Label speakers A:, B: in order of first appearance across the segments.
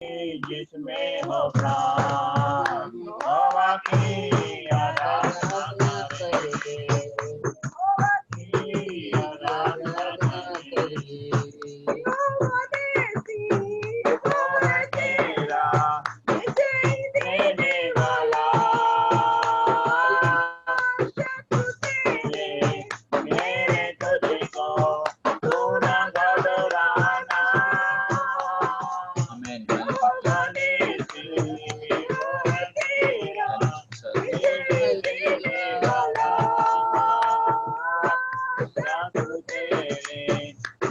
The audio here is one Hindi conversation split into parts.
A: जिसमें हो प्राण यहोवा की आराधना करे, यहोवा की आराधना करे। यहोवा देसी यहोवा तेरा विजय देने वाला, शत्रु तेरे मेरे तुझको तू न घबराना। आमीन। यहोवा देसी यहोवा तेरा विजय देने वाला, शत्रु तेरे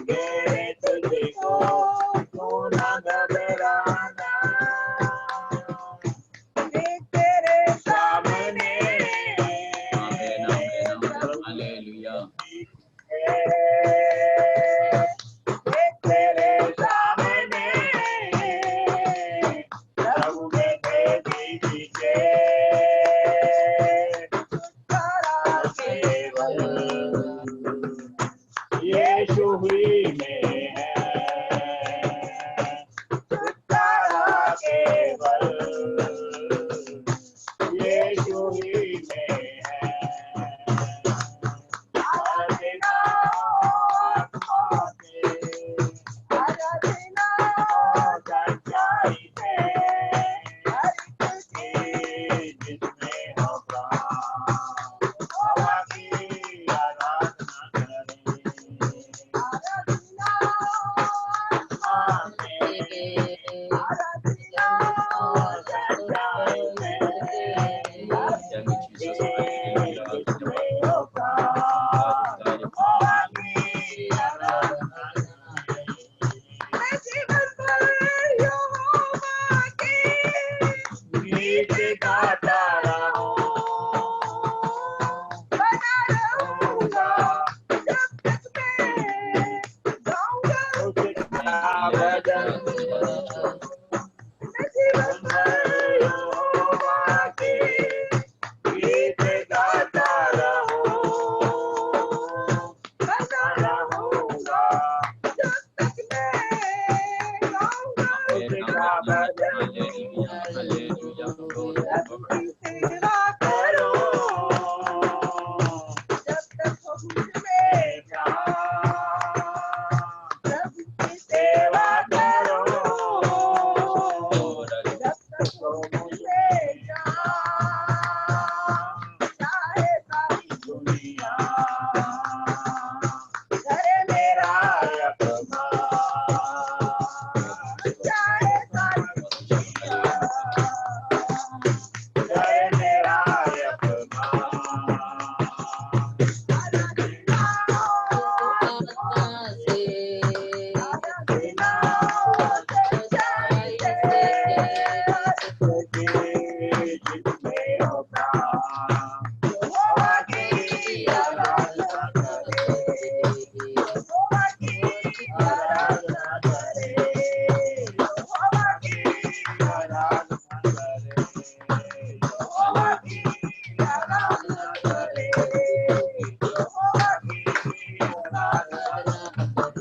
A: मेरे तुझको तू न घबराना। देख तेरे सामने हालेलुया, देख तेरे सामने प्रभु के तेजी के छुटकारा केवल यीशु ही में है, छुटकारा केवल यीशु ही में है। आराधना आत्मा से, आराधना सच्चाई से, हर एक चीज जिसमें हो प्राण यहोवा की आराधना करे। आराधना आत्मा से, आराधना सच्चाई से, हर एक चीज जिसमें हो प्राण यहोवा की आराधना करे। मैं जीवन भर यहोवा के गीत गाता रहूं, बना रहूंगा जब तक मैं गाऊंगा उसका भजन। मैं जीवन भर यहोवा के गीत गाता रहूं, बना रहूंगा जब तक मैं गाऊंगा उसका भजन। सबकी सेवा करो जब तक हो मुझ में प्राण, सबकी सेवा करो जब तक हो मुझ में प्राण। चाहे सारी दुनिया करे मेरा अपमान, चाहे सारी दुनिया करे मेरा अपमान। आराधना आत्मा से, आराधना सच्चाई से, हर एक जिसमें हो प्राण यहोवा की आराधना करे, यहोवा की आराधना करे, यहोवा की आराधना करे, यहोवा की आराधना करे, यहोवा की आराधना करे,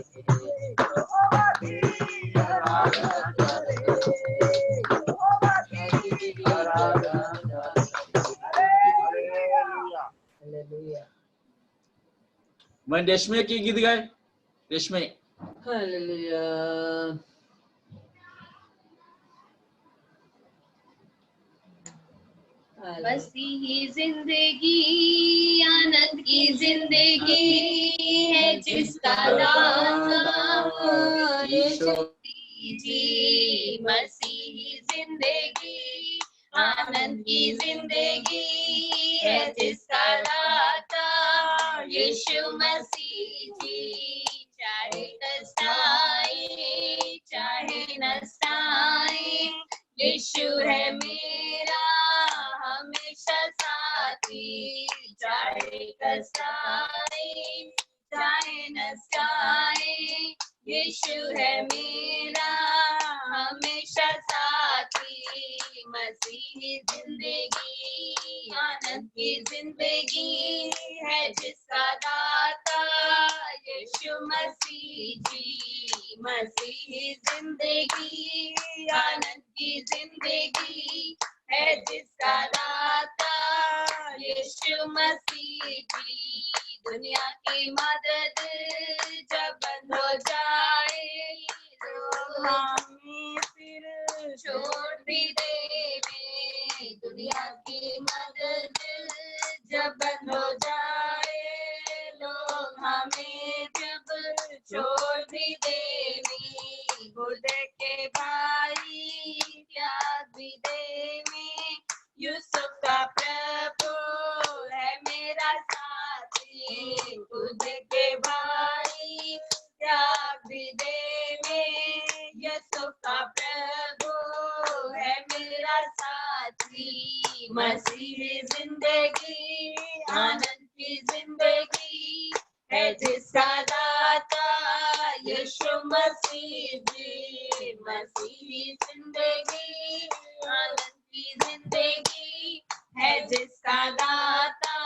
A: यहोवा की आराधना करे, यहोवा की आराधना करे। Hallelujah, hallelujah.
B: मैं रेशमे की गीत गाए, रेशमे।
A: हालेलुया।
C: मसीही जिंदगी आनंद की जिंदगी है जिसका दाता यीशु जी। मसीही जिंदगी आनंद की जिंदगी है जिसका दाता यीशु मसीह जी। चाहे कष्ट आए चाहे नष्ट आए यीशु है मेरा हमेशा साथी। चाहे कष्ट आए चाहे नष्ट आए यीशु है मेरा हमेशा साथी। मसीही जिंदगी आनंद की जिंदगी है जिसका दाता यीशु मसीह जी। मसीही जिंदगी आनंद की जिंदगी है जिसका दाता यीशु मसीह जी। दुनिया की मदद जब बंद हो जाए तो हमें फिर छोड़ भी देवे। दुनिया की मदद जब बंद हो जाए लोग हमें जब छोड़ भी देवे। खुद के भाई त्याग भी देवे। यूसुफ का प्रभु है मेरा साथी। खुद के भाई त्याग भी देवे। यूसुफ का प्रभु है मेरा साथी। मसीही जिंदगी आनंद की जिंदगी है जिसका दाता यीशु मसीह जी। मसीही जिंदगी आनंद की जिंदगी है जिसका दाता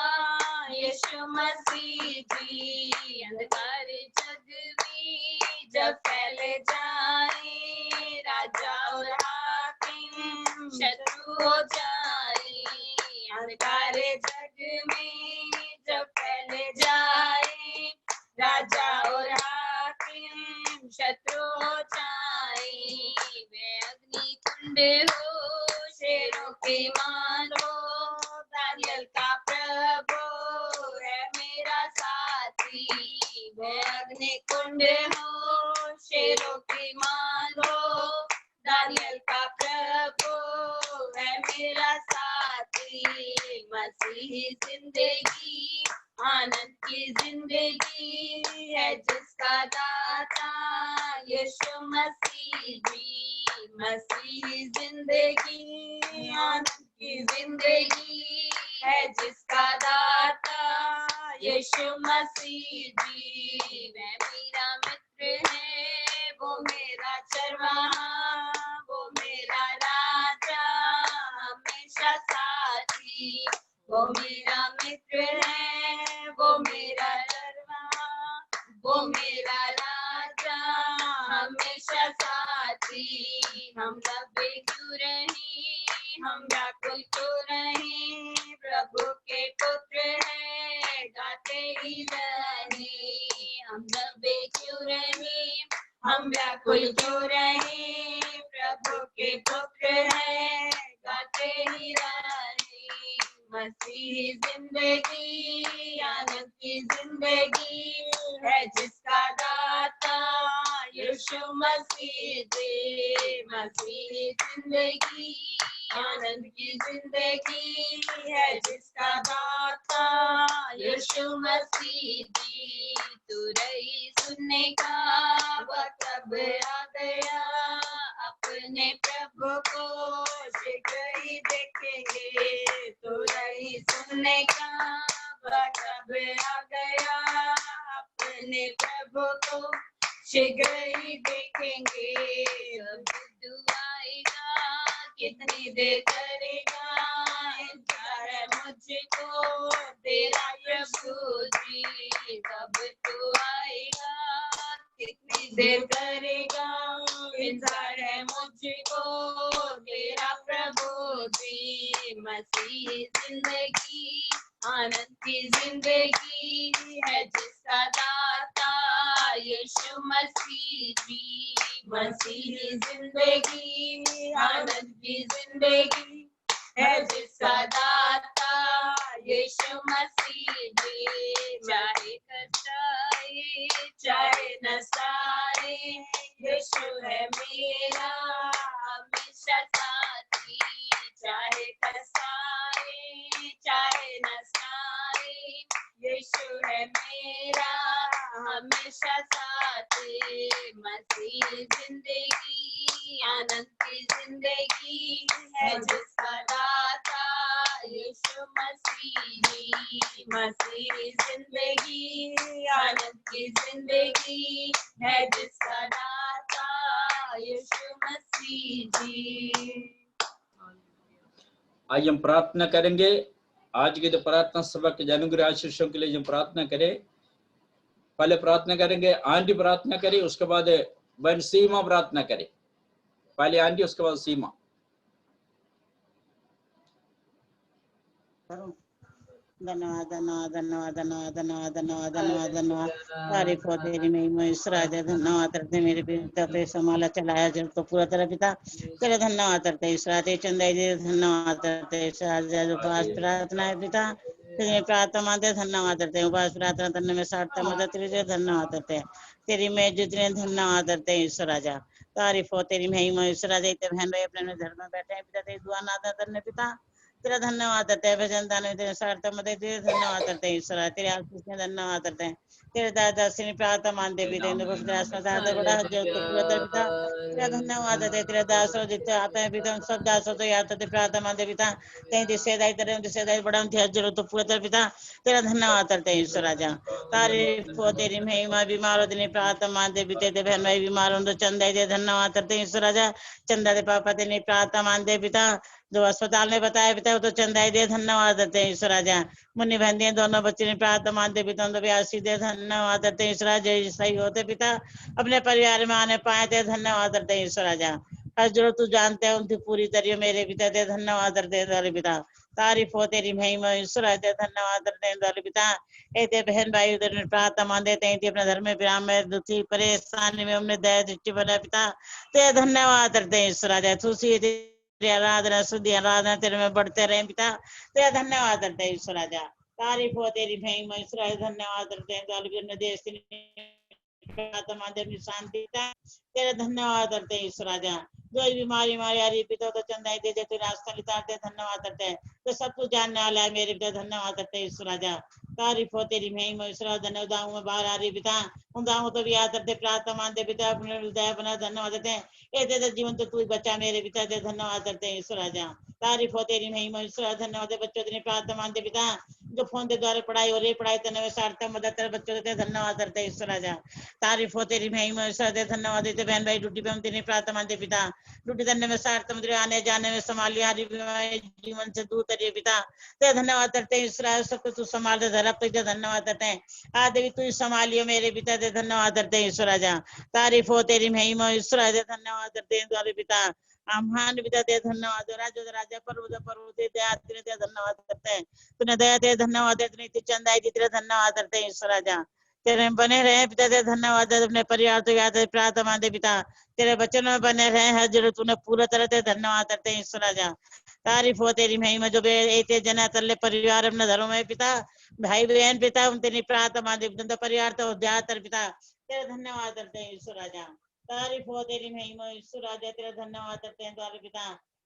C: यीशु मसीह जी। अंधकार जग में जब फैले जाए राजा और हाकिम शत्रु हो जाए। अंधकार जग में जब फैले जाए राजा और हाकिम शत्रु हो जाए। वे अग्नि कुंड हो शेरों के मानो दानियल का प्रभु है मेरा साथी। वे अग्नि कुंड हो शेरों के मानो दानियल का प्रभु है मेरा साथी। मसीही जिंदगी आनंद की जिंदगी है जिसका दाता यीशु मसीह जी। मसीही जिंदगी आनंद की जिंदगी है जिसका दाता यीशु मसीह जी। वह मेरा मित्र है वो मेरा चरवाहा वो मेरा राजा हमेशा साथी। वो मेरा मित्र है वो मेरा चरवाहा वो मेरा राजा हमेशा साथी। हम दबे क्यों रहे हम व्याकुल क्यों रहे प्रभु के पुत्र है गाते ही रहे। हम दबे क्यों रहे हम व्याकुल क्यों रहे प्रभु के पुत्र है गाते ही रहे। मसीही जिंदगी आनंद की जिंदगी है जिसका दाता यीशु मसीह जी। मसीही जिंदगी आनंद की जिंदगी है जिसका दाता यीशु मसीह जी। तू रही सुनने का वक्त अब आ गया अपने प्रभु को शीघ्र ही देखेंगे। तू रही सुनने का वक्त अब आ गया अपने प्रभु को शीघ्र ही देखेंगे। अब दुआएगा कितनी देर करेगा इंतजार है मुझको तेरा प्रभु जी। कब तू आएगा कितनी देर करेगा इंतजार है मुझको तेरा प्रभु जी। मसीही जिंदगी आनंद की जिंदगी है जिसका दाता यीशु मसीह जी। मसीही जिंदगी आनंद की जिंदगी है जिसका दाता यीशु मसीह जी। चाहे कष्ट आए चाहे नष्ट आए यीशु है मेरा हमेशा साथी। चाहे कष्ट आए चाहे नष्ट आए यीशु है मेरा हमेशा साथी। मसीह जिंदगी आनंद की जिंदगी है जिसका दाता यीशु मसीह जी। मसीह जिंदगी आनंद की जिंदगी है जिसका दाता यीशु मसीह जी।
B: आज हम प्रार्थना करेंगे। आज के जो प्रार्थना सभा के अनुग्रह आशीषों के लिए हम प्रार्थना करें। पहले प्रार्थना करेंगे, आंटी प्रार्थना करें, उसके बाद बहन सीमा प्रार्थना करे। पहले आंटी, उसके बाद सीमा।
D: धन्यवाद धन्यवाद धन्यवाद धन्यवाद धन्यवाद धन्यवाद धन्यवाद धन्यवाद। तारीफ हो तेरी महिमा ईश्वर आजा। धन्यवाद करते मेरे पिता ते संभाला चलाया जब तो पूरा तरह पिता तेरे धन्यवाद करते ईश्वर आते चंदाई दे। धन्यवाद करते ईश्वर आजा। जो पास प्रार्थना है पिता तेरी प्रार्थना दे। धन्यवाद करते उपास प्रार्थना करने में सार्थक मदद तेरे धन्यवाद करते हैं। तेरी मैं जितने धन्यवाद करते हैं ईश्वर आजा। तारीफ हो तेरी महिमा ईश्वर आजा। बहन भाई अपने घर में बैठे हैं पिता तेरी दुआ नादा करने पिता तेरा धन्यवाद करते हैं। भजन दान तेरे सार्थक मदद तेरे धन्यवाद करते हैं ईश्वर। तेरे आशीष में धन्यवाद करते हैं। तेरे दादा श्री प्रार्थना मानते पिता इंद्र को दादा बड़ा जो तो पूरा तर पिता तेरा धन्यवाद है। तेरे दासों जितने आते हैं पिता उन सब दासों तो याद करते प्रार्थना मानते पिता कहीं दिशेदाई तेरे दिशेदाई बड़ा जरूर तो पूरा तर पिता तेरा धन्यवाद करते हैं ईश्वर राजा। तारीफ हो तेरी महिमा। बीमार होते नहीं प्रार्थना मानते पिता ते बहन भाई बीमार हो तो चंदा दे धन्यवाद करते हैं ईश्वर राजा। चंदा दे पापा तेरी प्रार्थना मानते पिता जो अस्पताल में बताया पिता वो तो चंदाई दे धन्यवाद देते हैं ईश्वर राजा। मुन्नी बहन दोनों बच्चे ने प्रार्थना मानते पिता तो ब्यासी दे धन्यवाद देते हैं ईश्वर राजा। सही होते पिता अपने परिवार में आने पाए थे धन्यवाद देते हैं ईश्वर राजा। हर जरूरत तू जानते हैं उनकी पूरी तरह मेरे पिता दे धन्यवाद देते हैं पिता। तारीफ हो तेरी महिमा ईश्वर राजा। धन्यवाद देते हैं पिता। ऐसे बहन भाई उधर प्रार्थना मान देते हैं अपने धर्म में विराम में दुखी परेशानी में हमने दया दृष्टि बना पिता ते धन्यवाद देते हैं ईश्वर राजा। तुलसी तेरी आराधना शुद्धि आराधना तेरे में बढ़ते रहे पिता तेरा धन्यवाद करते हैं ईश्वर राजा। तारीफ हो तेरी महिमा ईश्वर राजा। धन्यवाद करते हैं देश शांति तेरा धन्यवाद करते हैं ईश्वर राजा। जो बीमारी हमारी आ रही पिता तो चंदाई दे तेरे रास्ता निकालते धन्यवाद करते हैं। तो सब कुछ जानने वाला है मेरे पिता धन्यवाद करते हैं ईश्वर राजा। तारीफ हो तेरी महिमा ईश्वर राजा। दाऊ में बाहर आ रही पिता उन दाऊ तो भी याद करते प्रार्थना मानते पिता अपने हृदय बना धन्यवाद देते हैं। ऐसे जीवन तो तू बचा मेरे पिता दे धन्यवाद करते हैं ईश्वर राजा। तारीफ हो तेरी महिमा ईश्वर। धन्यवाद बच्चों तेरी प्रार्थना मानते पिता जो फोन के द्वारा पढ़ाई हो रही पढ़ाई करने में सार्थक मदद तेरे बच्चों देते धन्यवाद करते हैं ईश्वर राजा। तारीफ हो तेरी महिमा ईश्वर दे धन्यवाद देते बहन भाई ड्यूटी पे हम तेरी प्रार्थना मानते पिता ड्यूटी करने में सार्थक मदद आने जाने में संभालिए हरी जीवन से दूर करिए पिता ते धन्यवाद करते हैं ईश्वर। सबको तू संभाल दे धरप तुझे धन्यवाद करते हैं। आज देवी तू संभालियो मेरे पिता दे धन्यवाद करते हैं ईश्वर राजा। तारीफ हो तेरी महिमा ईश्वर दे धन्यवाद करते हैं द्वारे पिता महान पिता दे धन्यवाद। राजा राजा पर्वत दे धन्यवाद करते हैं। तूने दया दे धन्यवाद दे चंदाई दी तेरे धन्यवाद करते हैं ईश्वर राजा। तेरे बने रहे पिता दे धन्यवाद। अपने परिवार तो याद प्रार्थना दे पिता तेरे बच्चों में बने रहे हर जरूरत तूने पूरा तरह से धन्यवाद करते हैं ईश्वर राजा। तारीफ हो तेरी महिमा जो ऐसे जना तल्ले परिवार अपने धर्म में पिता भाई बहन पिता उन तेरी प्रार्थना दे परिवार तो ज्यादातर पिता तेरे धन्यवाद करते हैं ईश्वर राजा। तारीफ हो तेरी महिमा ईश्वर राजा। तेरा धन्यवाद करते हैं द्वारा पिता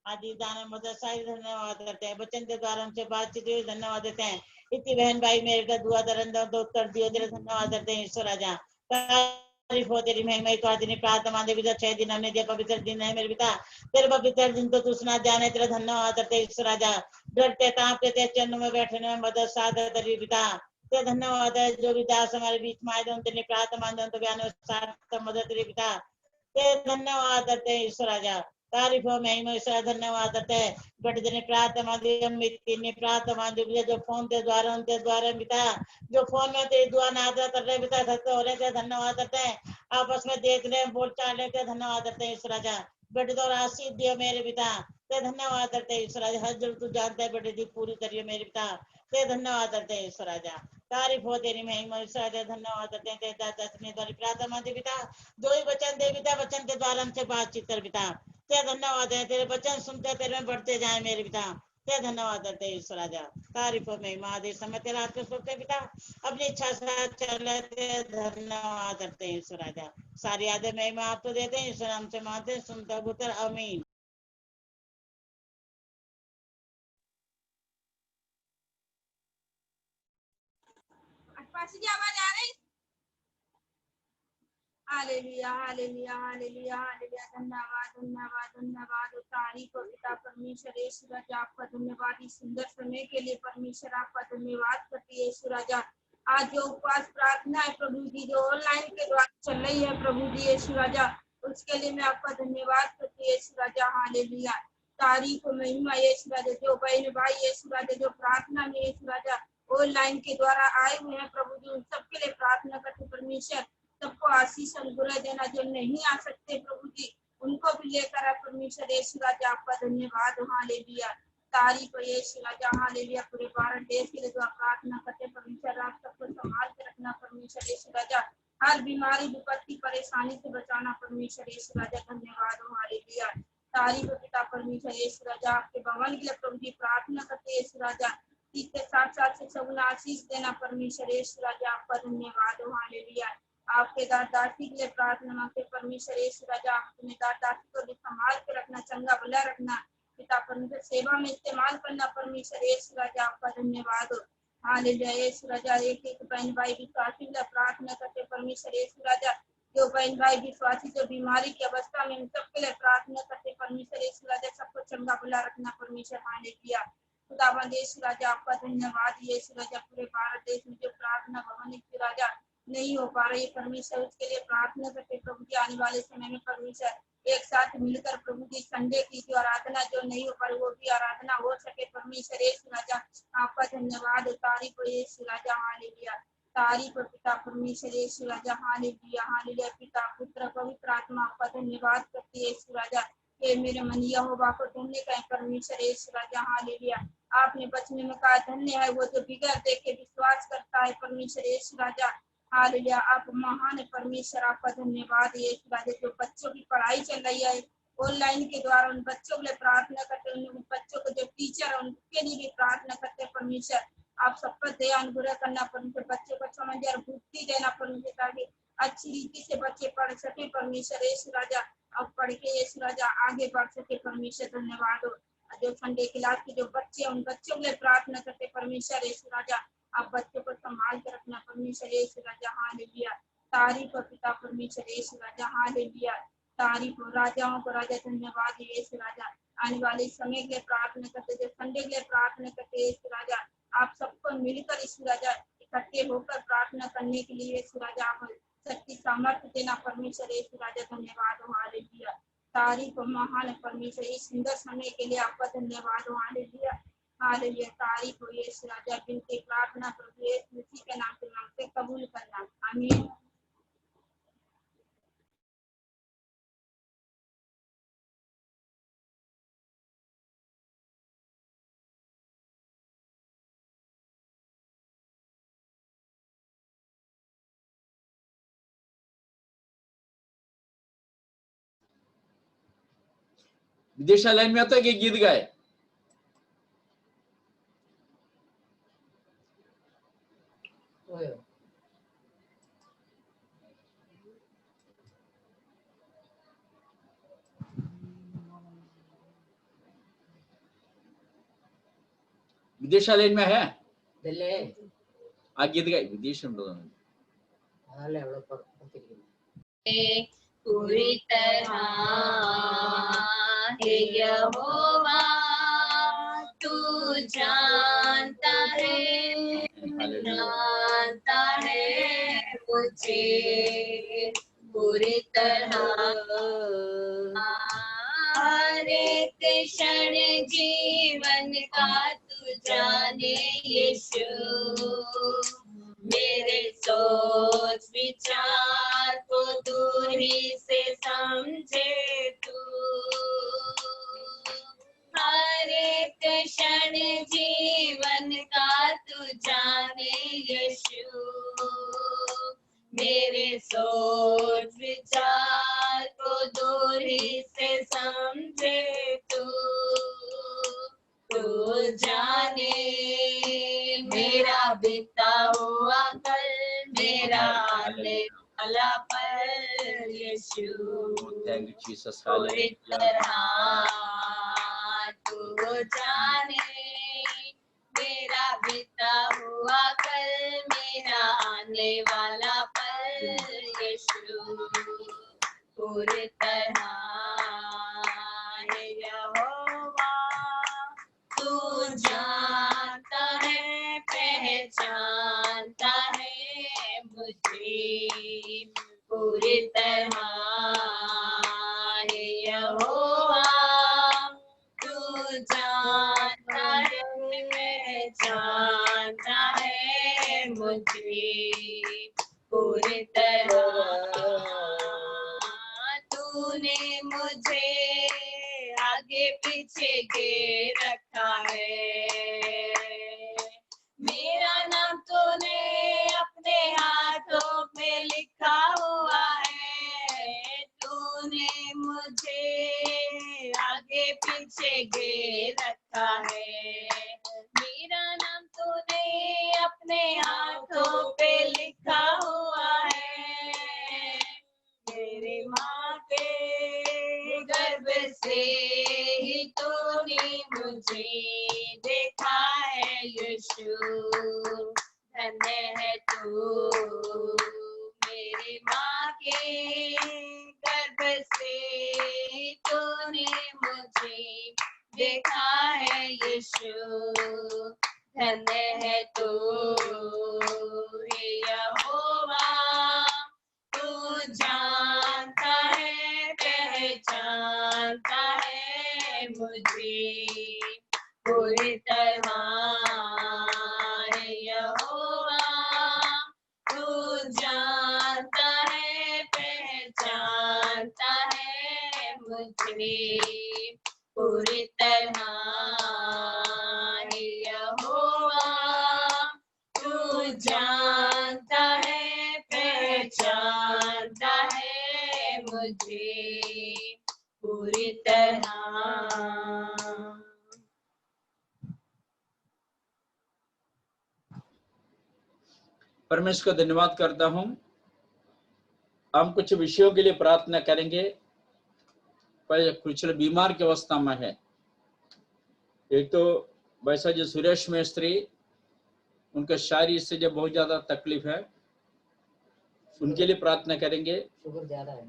D: आदि दान मदद सारी धन्यवाद करते हैं। बच्चन के द्वारा उनसे बातचीत हुई धन्यवाद देते हैं। इतनी बहन भाई मेरे का दुआ दरंदा तो उत्तर दियो तेरे धन्यवाद करते हैं ईश्वर राजा। तारीफ हो तेरी महिमा तो आज प्रार्थना दे पिता 6 दिन हमने दिया पवित्र दिन है मेरे पिता तेरे पवित्र दिन तो तू सुना जाने तेरा धन्यवाद करते हैं ईश्वर राजा। डरते कांपते तेरे चरणों में बैठने में मदद साथ तेरी पिता तेरा धन्यवाद है। जो भी दास हमारे बीच में आए तेरे प्रार्थना तो बयान साथ मदद तेरे पिता तेरे धन्यवाद करते हैं ईश्वर राजा। तारीफ हो महिमा ईश्वर धन्यवाद करते हैं। बट जने प्रार्थना दी प्रार्थना दी जो फोन के द्वारा उनके द्वारा पिता जो फोन में तेरी दुआ नादा कर रहे पिता सत्य हो रहे थे धन्यवाद करते हैं। आपस में देख रहे बोल चाल रहे थे धन्यवाद करते हैं ईश्वर राजा। बेटे तो आशीष दियो मेरे पिता ते धन्यवाद करते हैं ईश्वर राजा। हर जरूरत तू जानता है बेटे दी पूरी करियो मेरे पिता ते धन्यवाद करते हैं ईश्वर राजा। तारीफ हो तेरी महिमा ईश्वर राजा। धन्यवाद करते हैं तेरे दादा ने द्वारा प्रार्थना दे पिता जो ही वचन दे पिता वचन के द्वारा हमसे बातचीत कर पिता ते धन्यवाद है। तेरे वचन सुनते तेरे में बढ़ते जाए मेरे पिता ते धन्यवाद करते हैं ईश्वर राजा। तारीफ हो महिमा आदि समय तेरा आपके सोचते पिता अपनी इच्छा से चले धन्यवाद करते हैं ईश्वर राजा। सारी आदि महिमा आप तो देते हैं ईश्वर हमसे मानते सुनता पुत्र आमीन।
C: की आवाज आ रही? Hallelujah hallelujah hallelujah hallelujah. धन्यवाद धन्यवाद धन्यवाद। तारीफ और पिता परमेश्वर यीशु राजा आपका धन्यवाद। इस सुंदर समय के लिए परमेश्वर आपका धन्यवाद करती है यीशु राजा। आज जो उपवास प्रार्थना है प्रभु जी जो ऑनलाइन के द्वारा चल रही है प्रभु जी यीशु राजा उसके लिए मैं आपका धन्यवाद करती है यीशु राजा। हालेलुया तारीफ और महिमा यीशु राजा। जो बहन भाई यीशु राजा जो प्रार्थना में यीशु राजा ऑनलाइन के द्वारा आए हुए हैं प्रभु जी उन सबके लिए प्रार्थना करते परमेश्वर सबको आशीष अनुग्रह देना। जो नहीं आ सकते प्रभु जी उनको भी लेकर आ परमेश्वर यीशु राजा, आपका धन्यवाद। हालेलुया, तारीफ है यीशु राजा। हालेलुया, पूरे भारत देश के लिए जो प्रार्थना करते परमेश्वर, आप सबको संभाल के रखना परमेश्वर यीशु राजा। हर बीमारी विपत्ति परेशानी से बचाना परमेश्वर यीशु राजा, धन्यवाद। हालेलुया, तारीफ पिता परमेश्वर यीशु राजा। आपके भवन के लिए प्रभु जी प्रार्थना करते यीशु राजा, 30 से 60 साल से सगुना आशीष देना परमेश्वर यीशु राजा, आपका धन्यवाद। हालेलुया, आपके दासी के लिए प्रार्थना मांगते परमेश्वर यीशु राजा। अपने दासी को भी संभाल के रखना, चंगा भला रखना पिता परमेश्वर, सेवा में इस्तेमाल करना परमेश्वर यीशु राजा, आपका धन्यवाद। हालेलुया यीशु राजा। एक एक बहन भाई विश्वासी के लिए प्रार्थना करते परमेश्वर यीशु राजा। जो बहन भाई विश्वासी जो बीमारी की अवस्था में, उन सबके लिए प्रार्थना करते परमेश्वर यीशु राजा, सबको चंगा भला रखना परमेश्वर। हालेलुया, खुदावंद यीशु राजा, आपका धन्यवाद यीशु राजा। पूरे भारत देश में जो प्रार्थना भवन यीशु राजा नहीं हो पा रही परमेश्वर, उसके लिए प्रार्थना करते प्रभु जी। आने वाले समय में परमेश्वर एक साथ मिलकर प्रभु जी संडे की जो आराधना जो नहीं हो पा रही वो भी आराधना हो सके परमेश्वर यीशु राजा, आपका धन्यवाद। तारीफ यीशु राजा। हालेलुया, तारीफ पिता परमेश्वर यीशु राजा। हालेलुया, हालेलुया, पिता पुत्र पवित्र आत्मा आपका धन्यवाद करती है यीशु राजा। ये मेरे मन यहोवा को धन्य कहें परमेश्वर यीशु राजा। हालेलुया, आपने बचने में कहा धन्य है वो जो बिगड़ देखे विश्वास करता है परमेश्वर यीशु राजा। हालेलुया, आप महान परमेश्वर, आपका धन्यवाद यीशु राजा। जो बच्चों की पढ़ाई चल रही है ऑनलाइन के द्वारा, उन बच्चों के लिए प्रार्थना करते हैं, उन बच्चों को जो टीचर है उनके लिए भी प्रार्थना करते हैं परमेश्वर। आप सब पर दया अनुग्रह करना परमेश्वर, बच्चों को समझ और बुद्धि देना परमेश्वर, ताकि अच्छी रीति से बच्चे पढ़ सके परमेश्वर यीशु राजा। अब पढ़ के यीशु राजा आगे बढ़ सके परमेश्वर, धन्यवाद। जो संडे क्लास के जो बच्चे उन बच्चों के लिए प्रार्थना करते परमेश्वर यीशु राजा। आप बच्चों को संभाल कर रखना परमेश्वर यीशु राजा। हालेलुया, तारीफ पिता परमेश्वर यीशु राजा। हालेलुया, तारीफ राजाओं को राजा, धन्यवाद यीशु राजा। आने वाले समय के लिए प्रार्थना करते, जो संडे के लिए प्रार्थना करते यीशु राजा, आप सबको मिलकर यीशु राजा इकट्ठे होकर प्रार्थना करने के लिए यीशु राजा आप शक्ति सामर्थ्य देना परमेश्वर यीशु राजा, धन्यवाद। हालेलुया, तारीफ महान परमेश्वर, इस सुंदर समय के लिए आपका धन्यवाद। हालेलुया, हालेलुया, तारीफ हो यीशु राजा। बिनती प्रार्थना प्रभु यीशु मसीह के नाम से मांगते, कबूल करना, आमीन।
B: विदेशा लाइन में आता है कि गीत गाए? विदेशा लाइन में है आ गीत गाए विदेश
A: पूरी तरह हे यहोवा तू जानता है मुझे पूरी तरह, हर एक क्षण जीवन का तू जाने यीशु। मेरे सोच विचार को दूरी से समझे तू, हर एक क्षण जीवन का तू जाने यीशु। मेरे सोच विचार को दूरी से समझे तू, तू जाने मेरा बीता हुआ कल, मेरा आने वाला पल यीशु। पूरी तरह तू जाने मेरा बीता हुआ कल, मेरा आने वाला पल यीशु। पूरी तरह यहोवा तू जानता है, पहचानता है मुझे पूरी तरह। यहोवा तू जानता है, पहचानता है मुझे पूरी तरह। पीछे गे रखा है। मेरा नाम तूने अपने हाथों में लिखा हुआ है, तूने मुझे आगे पीछे गे रखा है। मेरा नाम तूने अपने हाथों पे लिखा हुआ है, मेरी माँ के गर्भ से ही तूने मुझे देखा है यीशु, धन्य है तू मेरी माँ के गर्भ से ही तूने मुझे देखा है यीशु, धन्य है तू हे यहोवा, तू जानता है पहचानता है मुझे पूरी तरह, हे यहोवा, तू जानता है पहचानता है मुझे पूरी तरह, हे यहोवा, तू जानता है पहचानता है मुझे पूरी तरह।
B: परमेश्वर का धन्यवाद करता हूं। हम कुछ विषयों के लिए प्रार्थना करेंगे। पर कुछ लोग बीमार की अवस्था में है। एक तो वैसा जो सुरेश मिस्त्री, उनका शारीर से जो बहुत ज्यादा तकलीफ है, उनके लिए प्रार्थना करेंगे।
E: शुगर ज्यादा है,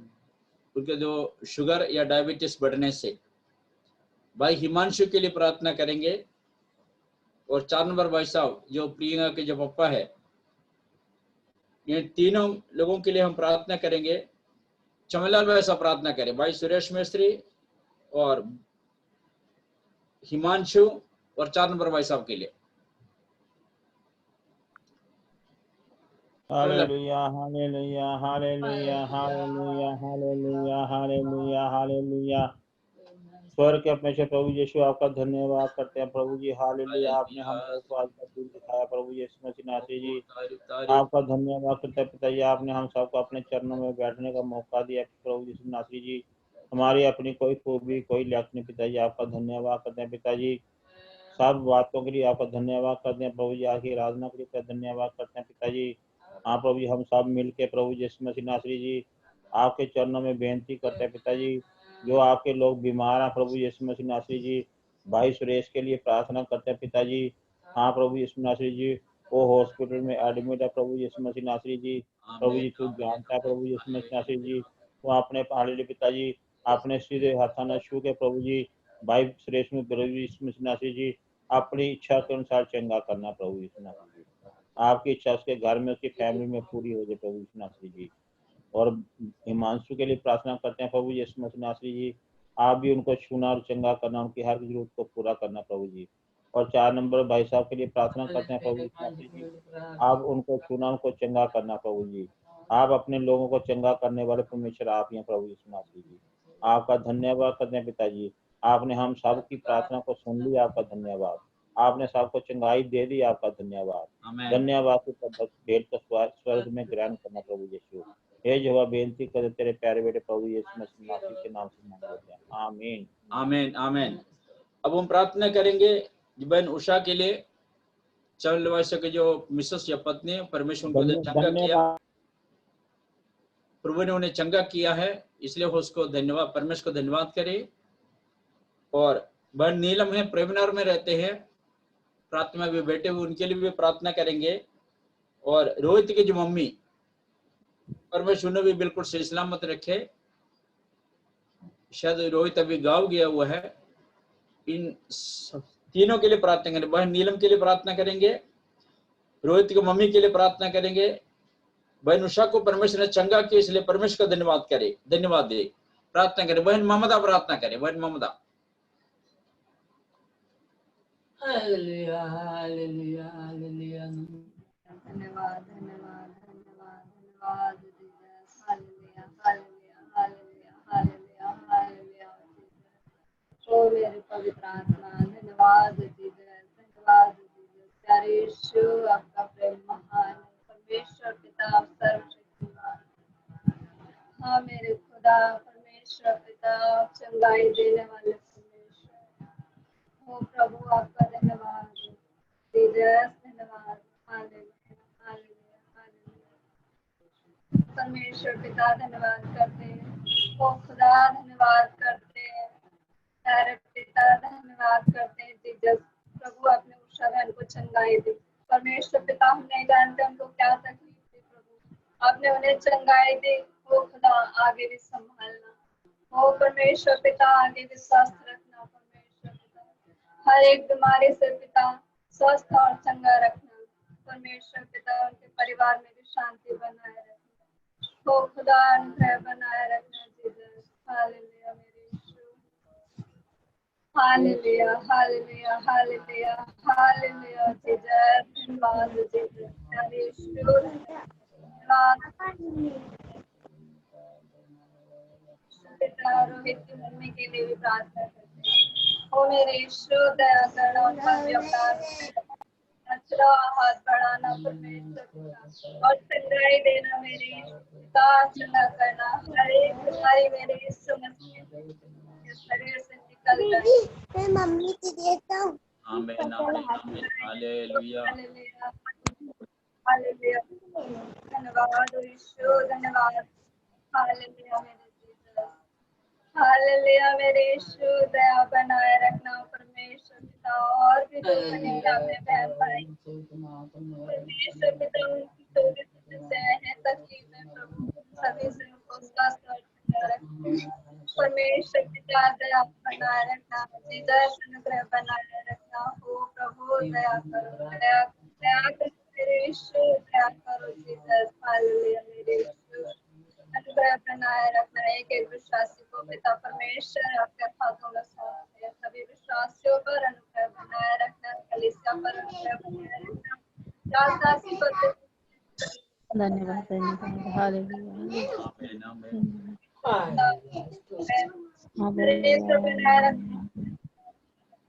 B: उनके जो शुगर या डायबिटीज बढ़ने से। भाई हिमांशु के लिए प्रार्थना करेंगे। और 4 नंबर भाई साहब जो प्रियंका के जो पप्पा है, ये तीनों लोगों के लिए हम प्रार्थना करेंगे। चमलाल भाई साहब प्रार्थना करें, भाई सुरेश मिस्त्री और हिमांशु और 4 नंबर भाई साहब के लिए।
F: Hallelujah hallelujah hallelujah hallelujah hallelujah hallelujah hallelujah. स्वर्ग के अपने से प्रभु यीशु आपका धन्यवाद करते हैं प्रभु जी। हालेलुया, आपने हम सबको आज का दिन दिखाया प्रभु यीशु मसीह नासरी जी, आपका धन्यवाद करते हैं पिता जी। आपने हम सबको अपने चरणों में बैठने का मौका दिया प्रभु यीशु नासरी जी। हमारी अपनी कोई खूबी कोई लक्ष्य नहीं पिता जी, आपका धन्यवाद करते हैं पिता जी। सब बातों के लिए आपका धन्यवाद करते हैं प्रभु जी। आपकी आराधना के लिए धन्यवाद करते हैं पिता जी। हाँ प्रभु जी, हम सब मिलके प्रभु यीशु मसीह नासरी जी आपके चरणों में बेनती करते हैं पिता जी। जो आपके लोग बीमार हैं प्रभु यीशु मसीह नासरी जी, भाई सुरेश के लिए प्रार्थना करते हैं पिता जी। हाँ प्रभु यीशु नासरी जी, वो हॉस्पिटल में एडमिट है प्रभु यीशु मसीह नासरी जी। प्रभु जी तू जानता है प्रभु यीशु मसीह नासरी जी। वो अपने पहाड़ी पिता जी अपने सीधे हाथा न छू के प्रभु जी भाई सुरेश में प्रभु यीशु मसीह नासरी जी अपनी इच्छा के अनुसार चंगा करना प्रभु यीशु नासरी जी। आपकी इच्छा उसके घर में उसकी फैमिली में पूरी हो जाए प्रभु यीशु नासरी जी। और हिमांशु के लिए प्रार्थना करते हैं प्रभु यीशु मसीह नासरी जी, आप भी उनको छूना और चंगा करना, उनकी हर जरूरत को पूरा करना प्रभु जी। और 4 नंबर भाई साहब के लिए प्रार्थना करते हैं प्रभु यीशु नासरी जी, आप उनको छूना उनको चंगा करना प्रभु जी। आप अपने लोगों को चंगा करने वाले परमेश्वर आप ही हैं प्रभु यीशु नासरी जी। आपका धन्यवाद करते हैं पिताजी। आपने हम सब की प्रार्थना को सुन लिया, आपका धन्यवाद। आपने सबको चंगाई दे दी, आपका धन्यवाद। धन्यवाद भेंट को स्वर्ग में ग्रहण करना प्रभु यीशु। हे यहोवा, बेनती कर तेरे प्यारे बेटे प्रभु यीशु मसीह नासरी के नाम से मांग लेते हैं, आमीन
B: आमीन आमीन। अब हम प्रार्थना करेंगे बहन उषा के लिए। चल वैसे के जो मिसेस या पत्नी परमेश्वर को चंगा किया, प्रभु ने उन्हें चंगा किया है, इसलिए उसको धन्यवाद, परमेश्वर को धन्यवाद करें। और बहन नीलम है, प्रेमनगर में रहते हैं, प्रार्थना में बैठे हुए, उनके लिए भी प्रार्थना करेंगे। और रोहित की जो मम्मी, परमेश्वर ने भी बिल्कुल सही सलामत रखे। शायद रोहित अभी गाँव गया हुआ है। इन तीनों के लिए प्रार्थना करेंगे। बहन नीलम के लिए प्रार्थना करेंगे, रोहित की मम्मी के लिए प्रार्थना करेंगे। बहन उषा को परमेश्वर ने चंगा किया, इसलिए परमेश्वर का धन्यवाद करे, धन्यवाद दे, प्रार्थना करें। बहन ममता प्रार्थना करें, बहन ममता।
E: Hallelujah hallelujah hallelujah.
A: धन्यवाद धन्यवाद धन्यवाद धन्यवाद Jesus. Hallelujah hallelujah hallelujah hallelujah hallelujah. ओ मेरे पवित्र आत्मा, धन्यवाद जीसस, धन्यवाद जीसस। प्यारे यीशु, आपका प्रेम महान है। परमेश्वर पिता सर्वशक्तिमान, हाँ मेरे खुदा परमेश्वर पिता, चंगाई देने वाले परमेश्वर, ओ प्रभु आपका धन्यवाद जीसस, धन्यवाद। Hallelujah, hallelujah, hallelujah. परमेश्वर पिता धन्यवाद करते हैं, ओ खुदा धन्यवाद करते हैं, प्यारे पिता धन्यवाद करते हैं जीसस। प्रभु आपने उषा बहन को चंगाई दी। परमेश्वर पिता हम नहीं जानते उनको क्या तकलीफ थी, प्रभु आपने उन्हें चंगाई दी। ओ खुदा आगे भी संभालना, ओ परमेश्वर पिता आगे भी स्वस्थ रखना। परमेश्वर पिता हर एक बीमारी से पिता स्वस्थ और चंगा रखना। परमेश्वर पिता उनके परिवार में भी शांति बनाए रखना। ओ खुदा अनुग्रह बनाए रखना जीसस। हालेलुया मेरे यीशु, hallelujah, hallelujah, hallelujah, hallelujah Jesus, धन्यवाद जीसस। प्यारे यीशु, धन्यवाद। पिता रोहित की मम्मी के लिए भी प्रार्थना करते हैं। ओ मेरे यीशु, दया करना, उनका भी अपराध अच्छा हाथ बढ़ाना परमेश्वर पिता, और चंगाई देना मेरे यीशु पिता, चंगा करना। हर एक बीमारी मेरे यीशु मसीह के शरीर से निकल जाए।
G: मैं मम्मी को देता हूँ।
B: आमीन, आमीन, आमीन। हालेलुया।
A: Hallelujah, hallelujah. धन्यवाद यीशु, धन्यवाद। हालेलुया मेरे जीसस, हालेलुया मेरे यीशु, दया बनाए रखना परमेश्वर पिता। और भी जो कहीं जाते बहन भाई परमेश्वर पिता, उनकी जो भी समस्याएं हैं, तकलीफ है प्रभु, सभी से उनको स्वस्थ और चंगा रखना। परमेश्वर पिता दया बनाए रखना, जीसस अनुग्रह बनाए रखना। हो प्रभु दया करो, दया दया करो मेरे यीशु, दया करो जीसस। हालेलुया मेरे यीशु, अनुग्रह बनाए रखना। एक एक विश्वासी को पिता परमेश्वर आपके हाथों में सौंपते हैं। सभी विश्वासियों पर अनुग्रह बनाए रखना, कलीसिया पर अनुग्रह बनाए रखना। दासी पर
H: धन्यवाद धन्यवाद हालेलुया
B: आमीन, आमीन।
A: प्रेम को बनाए रखना,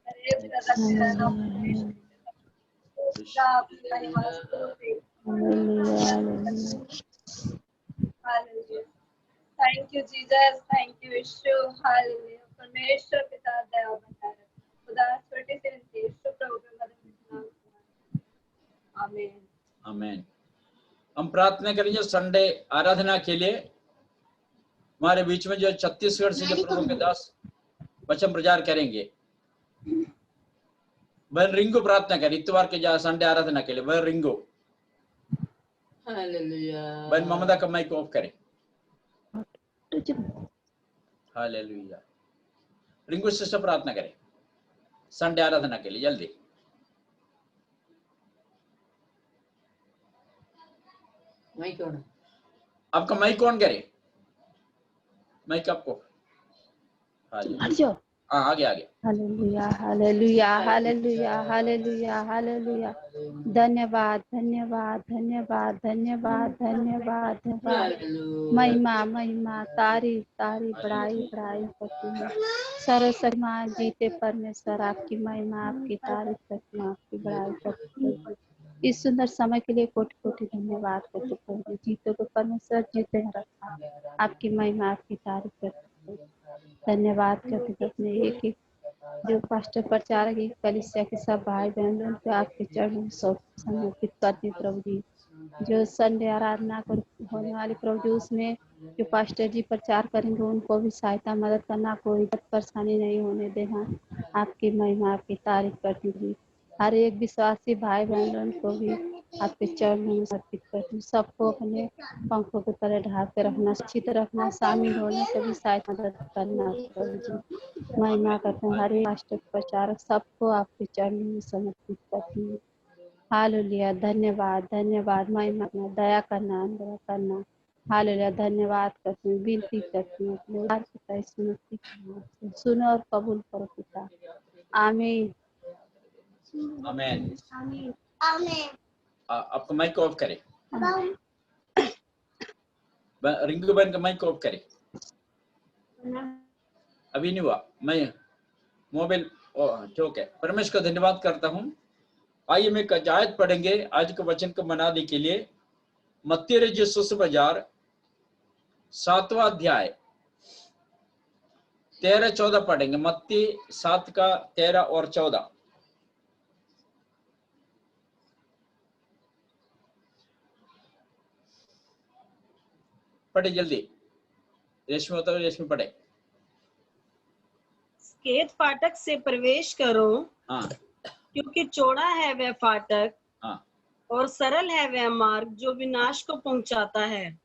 A: प्रेम से रखे रहना परमेश्वर। आपकी महिमा स्तुति। Thank you Jesus, thank you यीशु। हालेलुया परमेश्वर पिता दया बनाए रखना। खुदा छोटी सी विनती यीशु प्रभु के मदद में नाम से। आमीन,
B: आमीन। हम प्रार्थना करेंगे संडे आराधना के लिए। हमारे बीच में जो छत्तीसगढ़ से जो प्रभु के दास वचन प्रचार करेंगे, बहन रिंगू प्रार्थना करें इतवार के संडे आराधना के लिए। बहन रिंगू,
E: हालेलुया।
B: बहन ममता का माइक ऑफ करें। हालेलुया। रिंगू सिस्टर प्रार्थना करें संडे आराधना के लिए जल्दी।
E: माइक कौन है?
B: आपका माइक कौन करे? माइक आपको। हालेलुया। हाँ आगे आगे।
H: Hallelujah hallelujah hallelujah hallelujah hallelujah. धन्यवाद धन्यवाद धन्यवाद धन्यवाद धन्यवाद धन्यवाद। महिमा महिमा तारीफ तारीफ बड़ाई बड़ाई करती है सर्वशक्ति मां जीते परमेश्वर। आपकी महिमा आपकी तारीफ करती हूँ, आपकी बड़ाई करती हूँ। इस सुंदर समय के लिए कोटि कोटि धन्यवाद करते प्रभु। जीते को परमेश्वर जीते हैं रखा। आपकी महिमा आपकी तारीफ करते हैं। धन्यवाद करते अपने एक एक जो पास्टर प्रचारक की कलीसिया के सब भाई बहन को आपके चरणों में समर्पित करती प्रभु जी। जो संडे आराधना कर होने वाली प्रभु जी, उसमें जो पास्टर जी प्रचार करेंगे उनको भी सहायता मदद करना, कोई परेशानी नहीं होने देना। आपकी महिमा आपकी तारीफ करती हुई हर एक विश्वासी भाई बहन को भी आपके चरणों में समर्पित करती हूँ। सबको अपने पंखों की तरह ढाक के रखना, सुरक्षित रखना, शामिल होने को भी सहायता मदद करना प्रभु जी। महिमा करते हैं हर एक पास्टर प्रचारक सबको आपके चरणों में समर्पित करती हूँ। हालेलुया धन्यवाद धन्यवाद। महिमा करना, दया करना, अनुग्रह करना। हालेलुया धन्यवाद करती हूँ, विनती करती हूँ अपने उद्धार पिता यीशु मसीह के नाम से सुनो और कबूल करो पिता। आमीन
B: आमीन।
G: आमीन।
B: आपका माइक ऑफ करें। रिंकू बहन का माइक ऑफ करें। अभी नहीं हुआ। मैं मोबाइल ठीक है। परमेश्वर का धन्यवाद करता हूँ। आइए मैं एक आयत पढ़ेंगे आज के वचन को मनाने के लिए। मत्ती रचित सुसमाचार 7वां अध्याय 13-14 पढ़ेंगे। मत्ती 7 का 13 और 14। पढ़े जल्दी। रेशमी होता है, रेशमी पढ़े।
I: सकेत फाटक से प्रवेश करो,
B: हाँ
I: क्योंकि चौड़ा है वह फाटक
B: हाँ
I: और सरल है वह मार्ग जो विनाश को पहुंचाता है,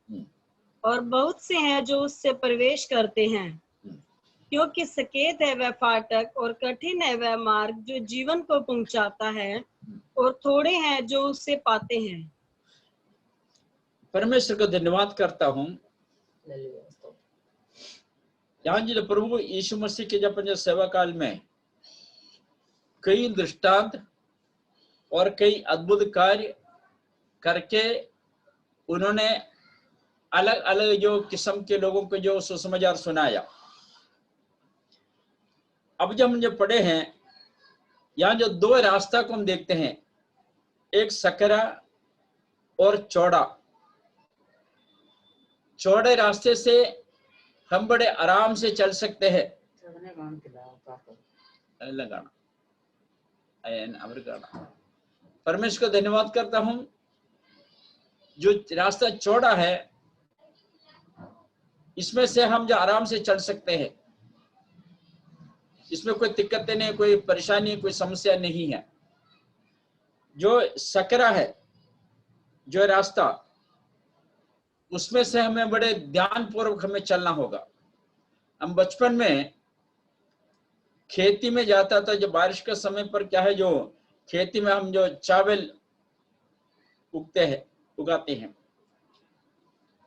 I: और बहुत से हैं जो उससे प्रवेश करते हैं। क्योंकि सकेत है वह फाटक और कठिन है वह मार्ग जो जीवन को पहुंचाता है, और थोड़े हैं जो उससे पाते हैं।
B: परमेश्वर का धन्यवाद करता हूँ। यहाँ जो प्रभु यीशु मसीह के जब अपने सेवा काल में कई दृष्टांत और कई अद्भुत कार्य करके उन्होंने अलग अलग जो किस्म के लोगों को जो सुसमाचार सुनाया। अब जब हम जो पढ़े हैं, यहाँ जो दो रास्ता को हम देखते हैं, एक सकरा और चौड़ा। चौड़े रास्ते से हम बड़े आराम से चल सकते हैं। परमेश्वर का धन्यवाद करता हूं। जो रास्ता चौड़ा है इसमें से हम जो आराम से चल सकते हैं, इसमें कोई दिक्कतें नहीं, कोई परेशानी, कोई समस्या नहीं है। जो सकरा है जो रास्ता, उसमें से हमें बड़े ध्यान पूर्वक हमें चलना होगा। हम बचपन में खेती में जाता था, जो बारिश के समय पर क्या है, जो खेती में हम जो चावल उगाते हैं,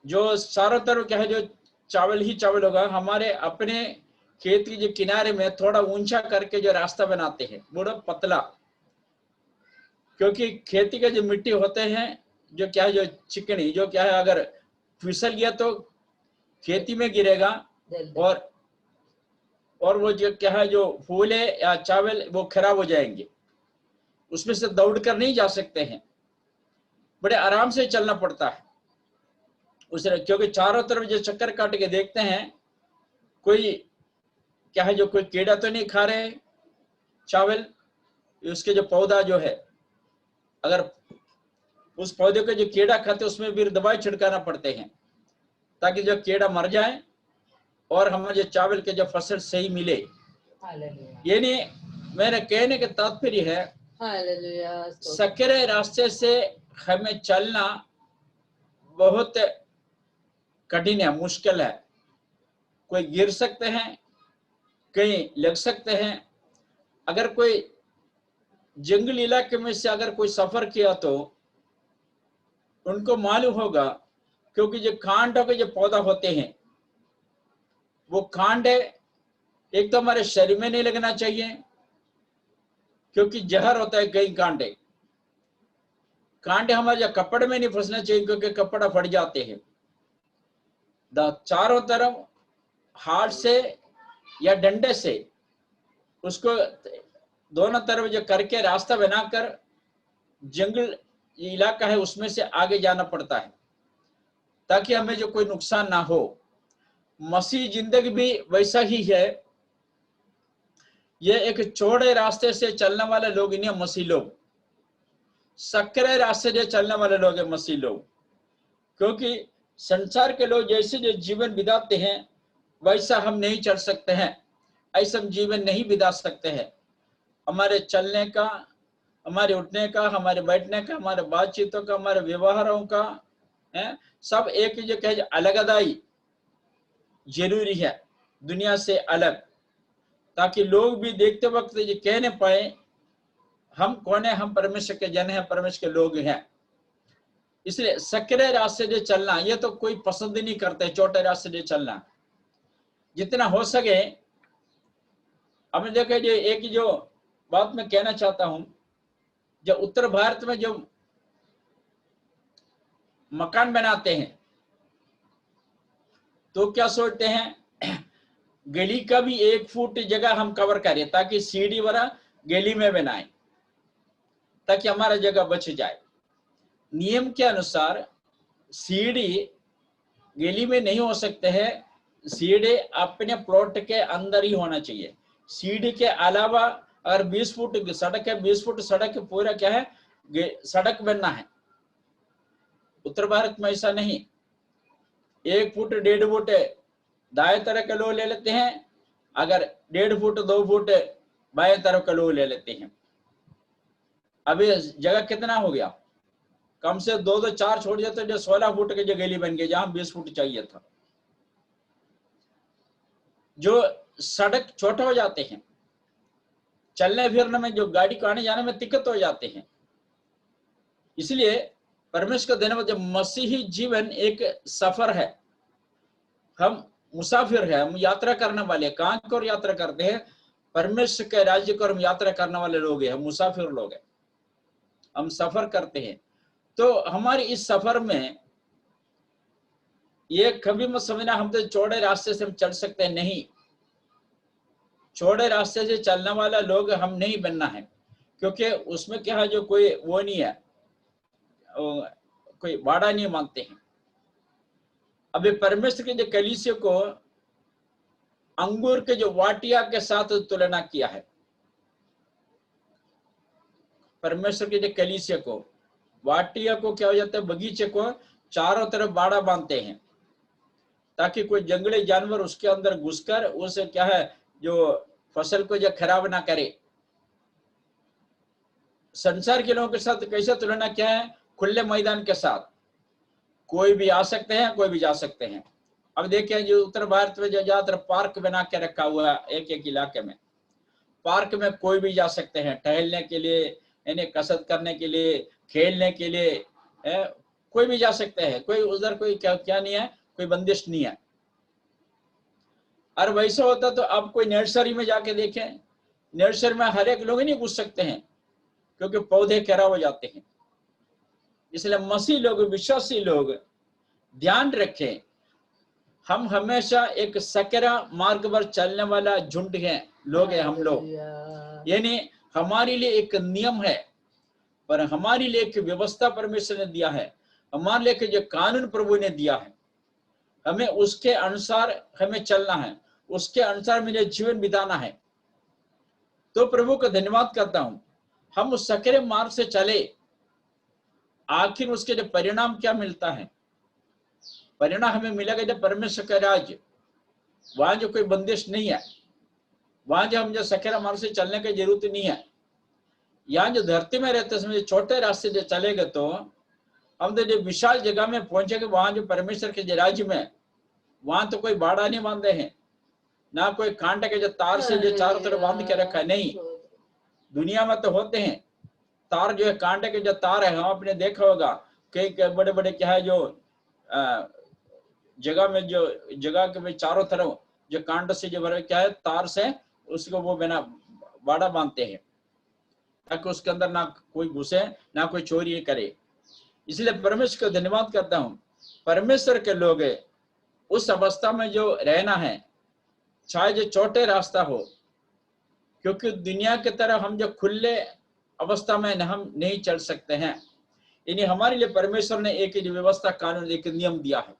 B: जो चारों तरफ क्या है, जो चावल ही चावल होगा। हमारे अपने खेत के जो किनारे में थोड़ा ऊंचा करके जो रास्ता बनाते हैं, बड़ा पतला, क्योंकि खेती के जो मिट्टी होते हैं जो क्या है, जो चिकनी, जो क्या है, अगर फिसल गया तो खेती में गिरेगा और वो जो क्या है, जो फूले या चावल वो खराब हो जाएंगे। उसमें से दौड़ कर नहीं जा सकते हैं, बड़े आराम से चलना पड़ता है उस, क्योंकि चारों तरफ जो चक्कर काट के देखते हैं कोई क्या है, जो कोई कीड़ा तो नहीं खा रहे चावल। उसके जो पौधा जो है, अगर उस पौधे को जो कीड़ा खाते उसमें भी दवाई छिड़काना पड़ते हैं ताकि जो कीड़ा मर जाए और हमें जो चावल के जो फसल सही मिले। ये नहीं, मेरे कहने का तात्पर्य है सकरे रास्ते से हमें चलना बहुत कठिन है, मुश्किल है। कोई गिर सकते हैं, कहीं लग सकते हैं। अगर कोई जंगली इलाके में से अगर कोई सफर किया तो उनको मालूम होगा, क्योंकि जो कांटों के जो पौधा होते हैं, वो कांटे एक तो हमारे शरीर में नहीं लगना चाहिए, क्योंकि जहर होता है। कई कांटे हमारे जो कपड़े में नहीं फंसना चाहिए, क्योंकि कपड़ा फट जाते हैं। चारों तरफ हाथ से या डंडे से उसको दोनों तरफ जो करके रास्ता बनाकर जंगल इलाका है उसमें से आगे जाना पड़ता है ताकि हमें जो कोई नुकसान ना हो। मसीह जिंदगी भी वैसा ही है। ये एक चौड़े रास्ते से चलने वाले लोग नहीं, मसीह लोग सकरे रास्ते से चलने वाले लोग हैं मसीह लोग। क्योंकि संसार के लोग जैसे जो जीवन बिताते हैं वैसा हम नहीं चल सकते हैं, ऐसा हम जीवन नहीं बिता सकते हैं। हमारे चलने का, हमारे उठने का, हमारे बैठने का, हमारे बातचीतों का, हमारे व्यवहारों का है, सब एक ही जगह अलग अदाई जरूरी है दुनिया से अलग, ताकि लोग भी देखते वक्त ये कहने पाए हम कौन है, हम परमेश्वर के जन हैं, परमेश्वर के लोग हैं। इसलिए सकरे रास्ते से चलना ये तो कोई पसंद नहीं करते, छोटे रास्ते से चलना जितना हो सके। अब देखे जो एक जो बात मैं कहना चाहता हूं, जो उत्तर भारत में जो मकान बनाते हैं तो क्या सोचते हैं, गली का भी 1 फुट जगह हम कवर करें ताकि सीढ़ी वाला गली में बनाए, ताकि हमारा जगह बच जाए। नियम के अनुसार सीढ़ी गली में नहीं हो सकते हैं, सीढ़ी अपने प्लॉट के अंदर ही होना चाहिए। सीढ़ी के अलावा अगर 20 फुट सड़क है, 20 फुट सड़क पूरा क्या है, सड़क बनना है। उत्तर भारत में ऐसा नहीं, 1 फुट 1.5 फुट दाएं तरफ का लोग ले लेते हैं, अगर 1.5 फुट 2 फुट बाएं तरफ का लोग ले लेते हैं। अभी जगह कितना हो गया, कम से 2-4 छोड़ जाते जो 16 फुट की जो गली बन गई, जहां 20 फुट चाहिए था। जो सड़क छोटे हो जाते हैं, चलने फिरने में, जो गाड़ी को आने जाने में दिक्कत हो जाते हैं। इसलिए परमेश्वर का धन्यवाद, जब मसीही जीवन एक सफर है, हम मुसाफिर है, हम यात्रा करने वाले, कहां की ओर यात्रा करते हैं, परमेश्वर के राज्य को हम यात्रा करने वाले लोग हैं, हम मुसाफिर लोग हैं, हम सफर करते हैं। तो हमारे इस सफर में ये कभी मत समझना हम तो चौड़े रास्ते से हम चल सकते हैं, नहीं। चौड़े रास्ते से चलने वाला लोग हम नहीं बनना है, क्योंकि उसमें क्या है, जो कोई वो नहीं है, कोई बाड़ा नहीं मानते हैं। अभी परमेश्वर के जो कलीसिया को अंगूर के जो वाटिया के साथ तुलना किया है। परमेश्वर के जो कलीसिया को, वाटिया को क्या हो जाता है, बगीचे को चारों तरफ बाड़ा बांधते हैं ताकि कोई जंगली जानवर उसके अंदर घुसकर उसे क्या है, जो फसल को जो खराब ना करे। संसार के लोगों के साथ कैसे तुलना क्या है, खुले मैदान के साथ, कोई भी आ सकते हैं, कोई भी जा सकते हैं। अब देखिए जो उत्तर भारत में जो ज्यादातर पार्क बना के रखा हुआ है, एक इलाके में पार्क में कोई भी जा सकते हैं टहलने के लिए, यानी कसरत करने के लिए, खेलने के लिए, कोई भी जा सकते हैं, कोई उधर कोई क्या नहीं है, कोई बंदिश नहीं है। और वैसा होता तो आप कोई नर्सरी में जाके देखें, नर्सरी में हर एक लोग नहीं घुस सकते हैं क्योंकि पौधे खराब हो जाते हैं। इसलिए मसीह लोग, विश्वासी लोग ध्यान रखें, हम हमेशा एक सकरा मार्ग पर चलने वाला झुंड है, लोग हैं हम लोग। यानी हमारे लिए एक नियम है, पर हमारे लिए एक व्यवस्था परमेश्वर ने दिया है, हमारे लिए जो कानून प्रभु ने दिया है, हमें उसके अनुसार हमें चलना है, उसके अनुसार मुझे जीवन बिताना है। तो प्रभु का धन्यवाद करता हूं, हम उस सकरे मार्ग से चले, आखिर उसके जो परिणाम क्या मिलता है, परिणाम हमें मिलेगा जब परमेश्वर का राज्य, वहां जो कोई बंदिश नहीं है, वहां जो हम जो सकरा मार्ग से चलने की जरूरत नहीं है। यहाँ जो धरती में रहते समय छोटे रास्ते जो चलेगा तो हम तो जो विशाल जगह में पहुंचेंगे, वहां जो परमेश्वर के राज्य में, वहां तो कोई बाड़ा नहीं बांधे हैं, ना कोई कांटे के जो तार से जो चारों तरफ बांध के रखा है, नहीं। दुनिया में तो होते हैं तार, जो है कांटे के जो तार है, हम आपने देखा होगा कई बड़े बड़े क्या है जो जगह में, जो जगह के चारों तरफ जो कांटे से जो भरे क्या है तार से उसको वो बिना बाड़ा बांधते हैं ताकि उसके अंदर ना कोई घुसे, ना कोई चोरी करे। इसलिए परमेश्वर का धन्यवाद करता हूं, परमेश्वर के लोग उस अवस्था में जो रहना है, चाहे जो छोटे रास्ता हो, क्योंकि दुनिया की तरह हम जो खुले अवस्था में हम नहीं चल सकते हैं। यानी हमारे लिए परमेश्वर ने एक व्यवस्था, कानून, एक नियम दिया है,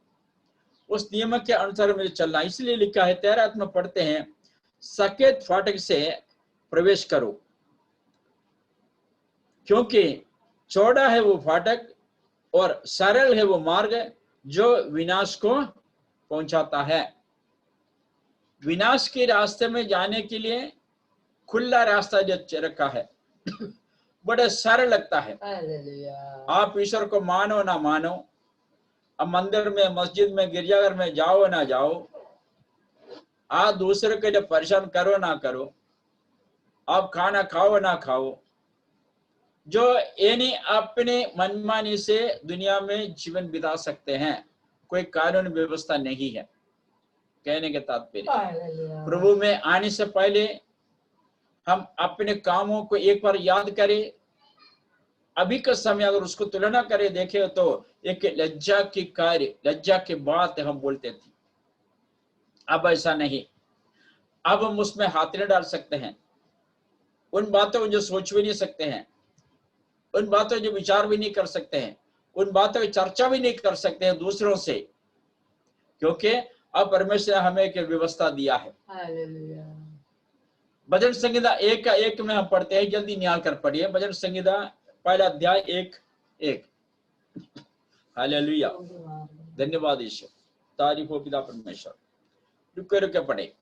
B: उस नियम के अनुसार मुझे चलना। इसलिए लिखा है 13 में पढ़ते हैं, सकेत फाटक से प्रवेश करो, क्योंकि चौड़ा है वो फाटक और सरल है वो मार्ग जो विनाश को पहुंचाता है। विनाश के रास्ते में जाने के लिए खुला रास्ता जो रखा है बड़े सरल लगता है। आप ईश्वर को मानो ना मानो, अब मंदिर में, मस्जिद में, गिरजाघर में जाओ ना जाओ, आप दूसरे के लिए परेशान करो ना करो, आप खाना खाओ ना खाओ, जो यानी अपने मनमानी से दुनिया में जीवन बिता सकते हैं, कोई कानून व्यवस्था नहीं है। कहने के तात्पर्य, प्रभु में आने से पहले हम अपने कामों को एक बार याद करें। अभी का समय अगर उसको तुलना करें, देखे तो एक लज्जा की कार्य, लज्जा की बात हम बोलते थे। अब ऐसा नहीं, अब हम उसमें हाथ नहीं डाल सकते हैं। उन बातों को जो सोच भी नहीं सकते हैं, उन बातों जो विचार भी नहीं कर सकते हैं, उन बातों की चर्चा भी नहीं कर सकते हैं दूसरों से, क्योंकि अब परमेश्वर ने हमें एक व्यवस्था दिया है।
E: हालेलुया।
B: भजन संहिता 1 में हम पढ़ते हैं, जल्दी निकाल कर पढ़िए। भजन संहिता पहला अध्याय 1:1। हालेलुया, धन्यवाद ईश्वर, तारीफ हो पिता परमेश्वर। रुके रुके पढ़े।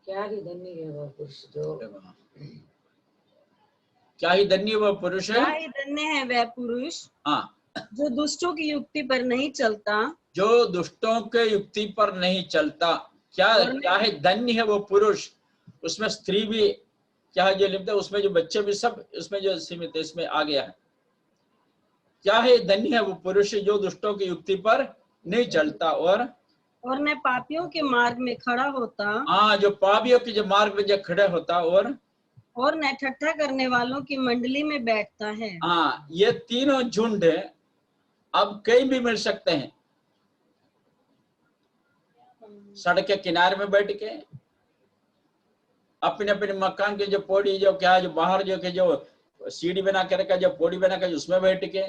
E: क्या ही धन्य है वह पुरुष जो
B: क्या ही धन्य वह पुरुष
I: क्या
B: है,
I: ही धन्य है वह पुरुष
B: हाँ,
I: जो दुष्टों की युक्ति पर नहीं चलता
B: जो दुष्टों के युक्ति पर नहीं चलता। क्या है धन्य है वो पुरुष। उसमें स्त्री भी क्या है जो लिखते है, उसमें जो बच्चे भी सब उसमें जो सीमित है, इसमें आ गया है। क्या है धन्य है वो पुरुष जो दुष्टों की युक्ति पर नहीं चलता और
I: न पापियों के मार्ग में खड़ा होता,
B: हाँ, जो पापियों के जो मार्ग में जो खड़े होता
I: और न ठट्ठा करने वालों की मंडली में बैठता है।
B: हाँ, ये तीनों झुंड अब कहीं भी मिल सकते हैं। सड़क के किनारे में बैठ के अपने अपने मकान के जो पौड़ी जो क्या जो बाहर जो के जो सीढ़ी बना के रखा, जो पौड़ी बना के उसमें बैठ के,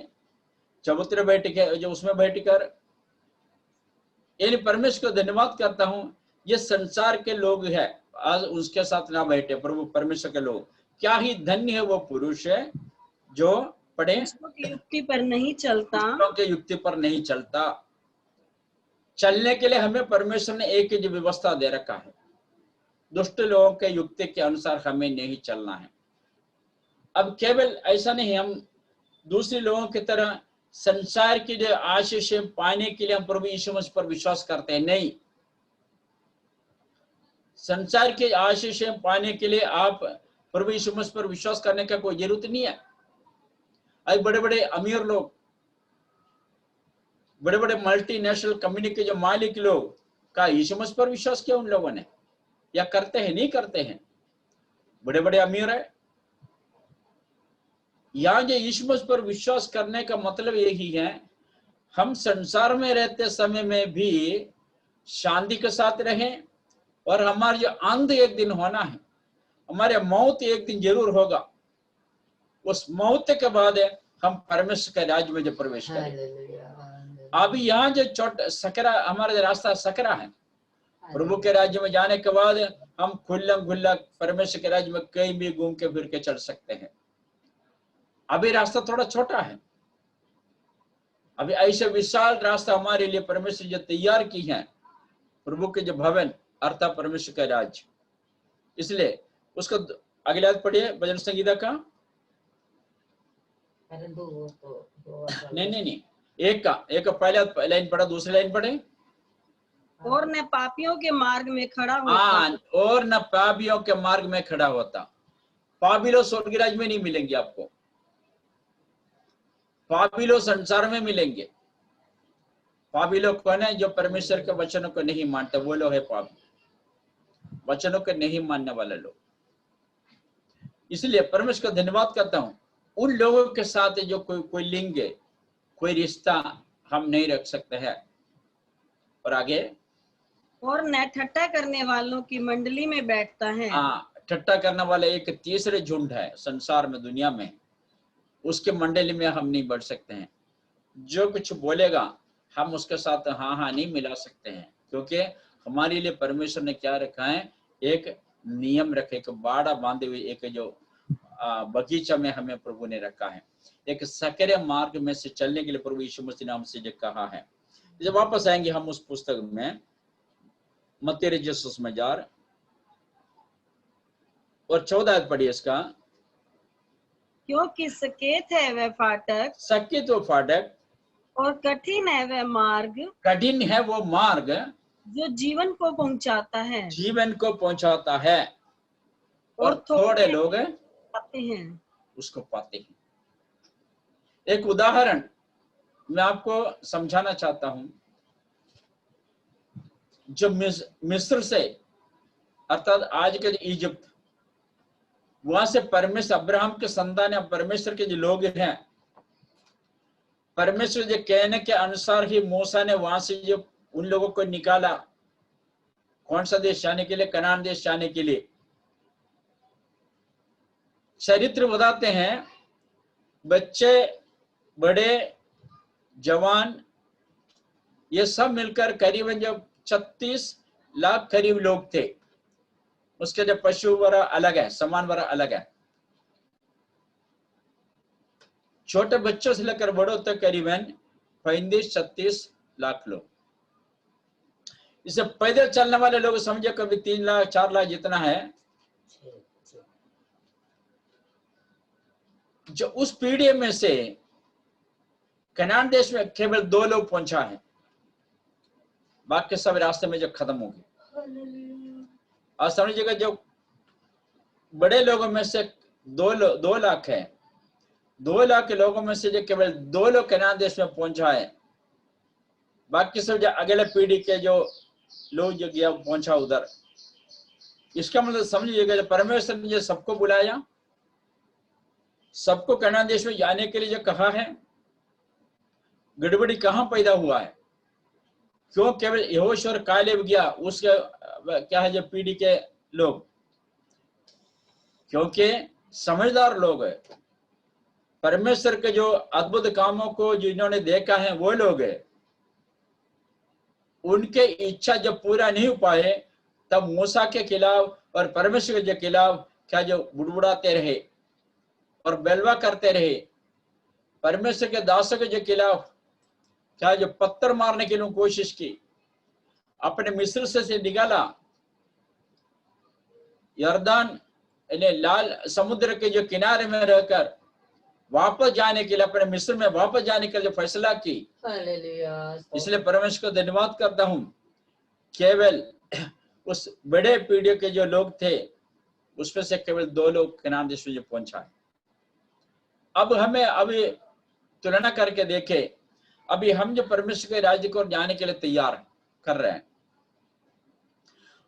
B: चबूतरे बैठ के जो उसमें बैठ कर, यानी परमेश्वर को धन्यवाद करता हूं। ये संसार के लोग हैं, आज उसके साथ ना बैठे प्रभु परमेश्वर के लोग। क्या ही धन्य है वो पुरुष है जो पढ़े
I: दुष्टों की युक्ति पर नहीं चलता,
B: दुष्टों के युक्ति पर नहीं चलता। चलने के लिए हमें परमेश्वर ने एक ही व्यवस्था दे रखा है। दुष्ट लोगों के युक्ति के अनुसार हमें नहीं चलना है। अब केवल ऐसा नहीं, हम दूसरे लोगों की तरह संसार की जो आशीष पाने के लिए हम प्रभु यीशु मसीह पर विश्वास करते हैं, नहीं। संसार के आशीष पाने के लिए आप प्रभु यीशु मसीह पर विश्वास करने का कोई जरूरत नहीं है। आज बड़े बड़े अमीर लोग, बड़े बड़े मल्टीनेशनल कंपनी के जो मालिक लोग का यीशु मसीह पर विश्वास किया उन लोगों ने, या करते हैं? नहीं करते हैं। बड़े बड़े अमीर है। यहाँ जो यीशु मसीह पर विश्वास करने का मतलब यही है, हम संसार में रहते समय में भी शांति के साथ रहें, और हमारा जो अंत एक दिन होना है, हमारे मौत एक दिन जरूर होगा। उस मौत के बाद हम परमेश्वर के राज्य में जो प्रवेश करें। अभी यहाँ जो छोटा सकरा, हमारा रास्ता सकरा है। प्रभु के राज्य में जाने के बाद हम खुल्लम खुल्ला परमेश्वर के राज्य में कहीं भी घूम के फिर के चल सकते हैं। अभी रास्ता थोड़ा छोटा है। अभी ऐसे विशाल रास्ता हमारे लिए परमेश्वर जो तैयार की है, प्रभु के जो भवन अर्थात परमेश्वर का राज्य। इसलिए उसको अगले याद पढ़िए भजन संगीता का। नहीं, एक का पहले लाइन पढ़ा, दूसरी लाइन पढ़े।
I: और न पापियों के मार्ग में खड़ा होता,
B: हाँ, और न पापियों के मार्ग में खड़ा होता। पापी लोग स्वर्ग राज्य में नहीं मिलेंगे आपको, पापी लोग संसार में मिलेंगे। पापी लोग कौन है? जो परमेश्वर के वचनों को नहीं मानते, वो लोग है पापी, वचनों को नहीं मानने वाले लोग। इसलिए परमेश्वर का धन्यवाद करता हूं उन लोगों के साथ जो कोई लिंग, कोई रिश्ता हम नहीं रख सकते हैं। और आगे,
I: और न ठट्ठा करने वालों की मंडली में बैठता है।
B: हाँ, ठट्ठा करने वाला एक तीसरे झुंड है संसार में, दुनिया में। उसके मंडली में हम नहीं बढ़ सकते हैं। जो कुछ बोलेगा हम उसके साथ हाँ नहीं मिला सकते हैं, क्योंकि हमारे लिए परमेश्वर ने क्या रखा है? एक नियम रखे, एक बाड़ा बांधे हुए, एक जो बगीचा में हमें प्रभु ने रखा है। एक सकरे मार्ग में से चलने के लिए प्रभु यीशु मसीह ने हमसे जो कहा है। जब वापस आएंगे हम उस पुस्तक में, मत्ती रचित सुसमाचार और 14 पढ़िए इसका।
I: क्योंकि सकेत है वह फाटक,
B: सकेत वो फाटक,
I: और कठिन है वह मार्ग,
B: कठिन है वो मार्ग
I: जो जीवन को पहुंचाता है,
B: जीवन को पहुंचाता है, और थोड़े लोग
I: पाते हैं
B: उसको पाते हैं। एक उदाहरण मैं आपको समझाना चाहता हूं। जो मिस्र से अर्थात आज के इजिप्ट, वहां से परमेश्वर अब्राहम के संतान, परमेश्वर के जो लोग हैं, परमेश्वर जो कहने के अनुसार ही मूसा ने वहां से जो उन लोगों को निकाला, कौन सा देश जाने के लिए? कनान देश जाने के लिए। चरित्र बताते हैं, बच्चे, बड़े, जवान, ये सब मिलकर करीबन जब 36 लाख करीब लोग थे। उसके जो पशु वर्ग अलग है, समान वर्ग अलग है। छोटे बच्चों से लेकर बड़ों तक करीबन 35-36 लाख लोग। इसे पैदल चलने वाले लोग समझे कभी 3 लाख 4 लाख जितना है। जो उस पीढ़ी में से कनान देश में केवल 2 लोग पहुंचा है, बाकी सब रास्ते में जो खत्म हो गए। और समझिएगा जो बड़े लोगों में से 2 लाख है, 2 लाख के लोगों में से जो केवल 2 लोग कनान देश में पहुंचा है, बाकी सब जो अगले पीढ़ी के जो लोग जो गया पहुंचा उधर। इसका मतलब समझिएगा जब परमेश्वर ने सबको बुलाया, सबको कनान देश में जाने के लिए जो कहा है, गड़बड़ी कहां पैदा हुआ है? क्यों केवल यहोशू और कालेब गया, उसके क्या है जो पीढ़ी के लोग? क्योंकि समझदार लोग है, परमेश्वर के जो अद्भुत कामों को जिन्होंने देखा है वो लोग है। उनके इच्छा जब पूरा नहीं हो पाए तब मूसा के खिलाफ और परमेश्वर के खिलाफ क्या जो बुड़बुड़ाते रहे और बेलवा करते रहे। परमेश्वर के दासों के जो खिलाफ क्या जो पत्थर मारने के लिए कोशिश की, अपने मिस्र से निकाला, यर्दन लाल समुद्र के जो किनारे में रहकर वापस जाने के लिए, अपने मिस्र में वापस जाने के लिए फैसला की। इसलिए परमेश्वर को धन्यवाद करता हूं, केवल उस बड़े पीढ़ी के जो लोग थे उसमें से केवल 2 लोग कनान देश में पहुंचा है। अब हमें अभी तुलना करके देखे, अभी हम जो परमेश्वर के राज्य को जाने के लिए तैयार कर रहे हैं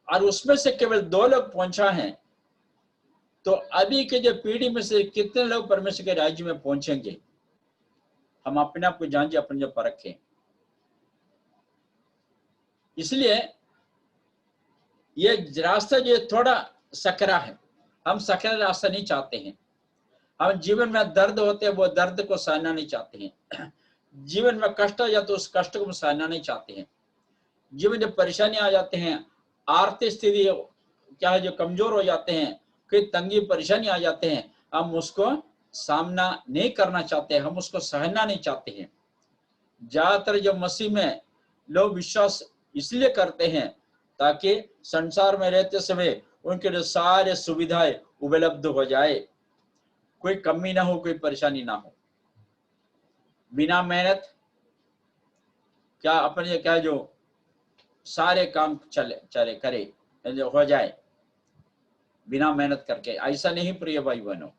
B: और उसमें से केवल 2 लोग पहुंचा हैं, तो अभी के जो पीढ़ी में से कितने लोग परमेश्वर के राज्य में पहुंचेंगे? हम अपने आप को जांचे, अपने जो परखें। इसलिए ये रास्ता जो थोड़ा सकरा है, हम सकरा रास्ता नहीं चाहते हैं। हम जीवन में दर्द होते हैं, वो दर्द को सहना नहीं चाहते हैं। जीवन में कष्ट हो जाते, उस कष्ट को सहना नहीं चाहते हैं। जीवन में परेशानी आ जाते हैं, आर्थिक स्थिति क्या है जो कमजोर हो जाते हैं, कोई तंगी परेशानी आ जाते हैं, हम उसको सामना नहीं करना चाहते, हम उसको सहना नहीं चाहते हैं। ज्यादातर जो मसीह में लोग विश्वास इसलिए करते हैं ताकि संसार में रहते समय उनके लिए सारे सुविधाएं उपलब्ध हो जाए, कोई कमी ना हो, कोई परेशानी ना हो। बिना मेहनत क्या अपने क्या जो सारे काम चले करे हो जाए बिना मेहनत करके। ऐसा नहीं प्रिय भाई बहनों,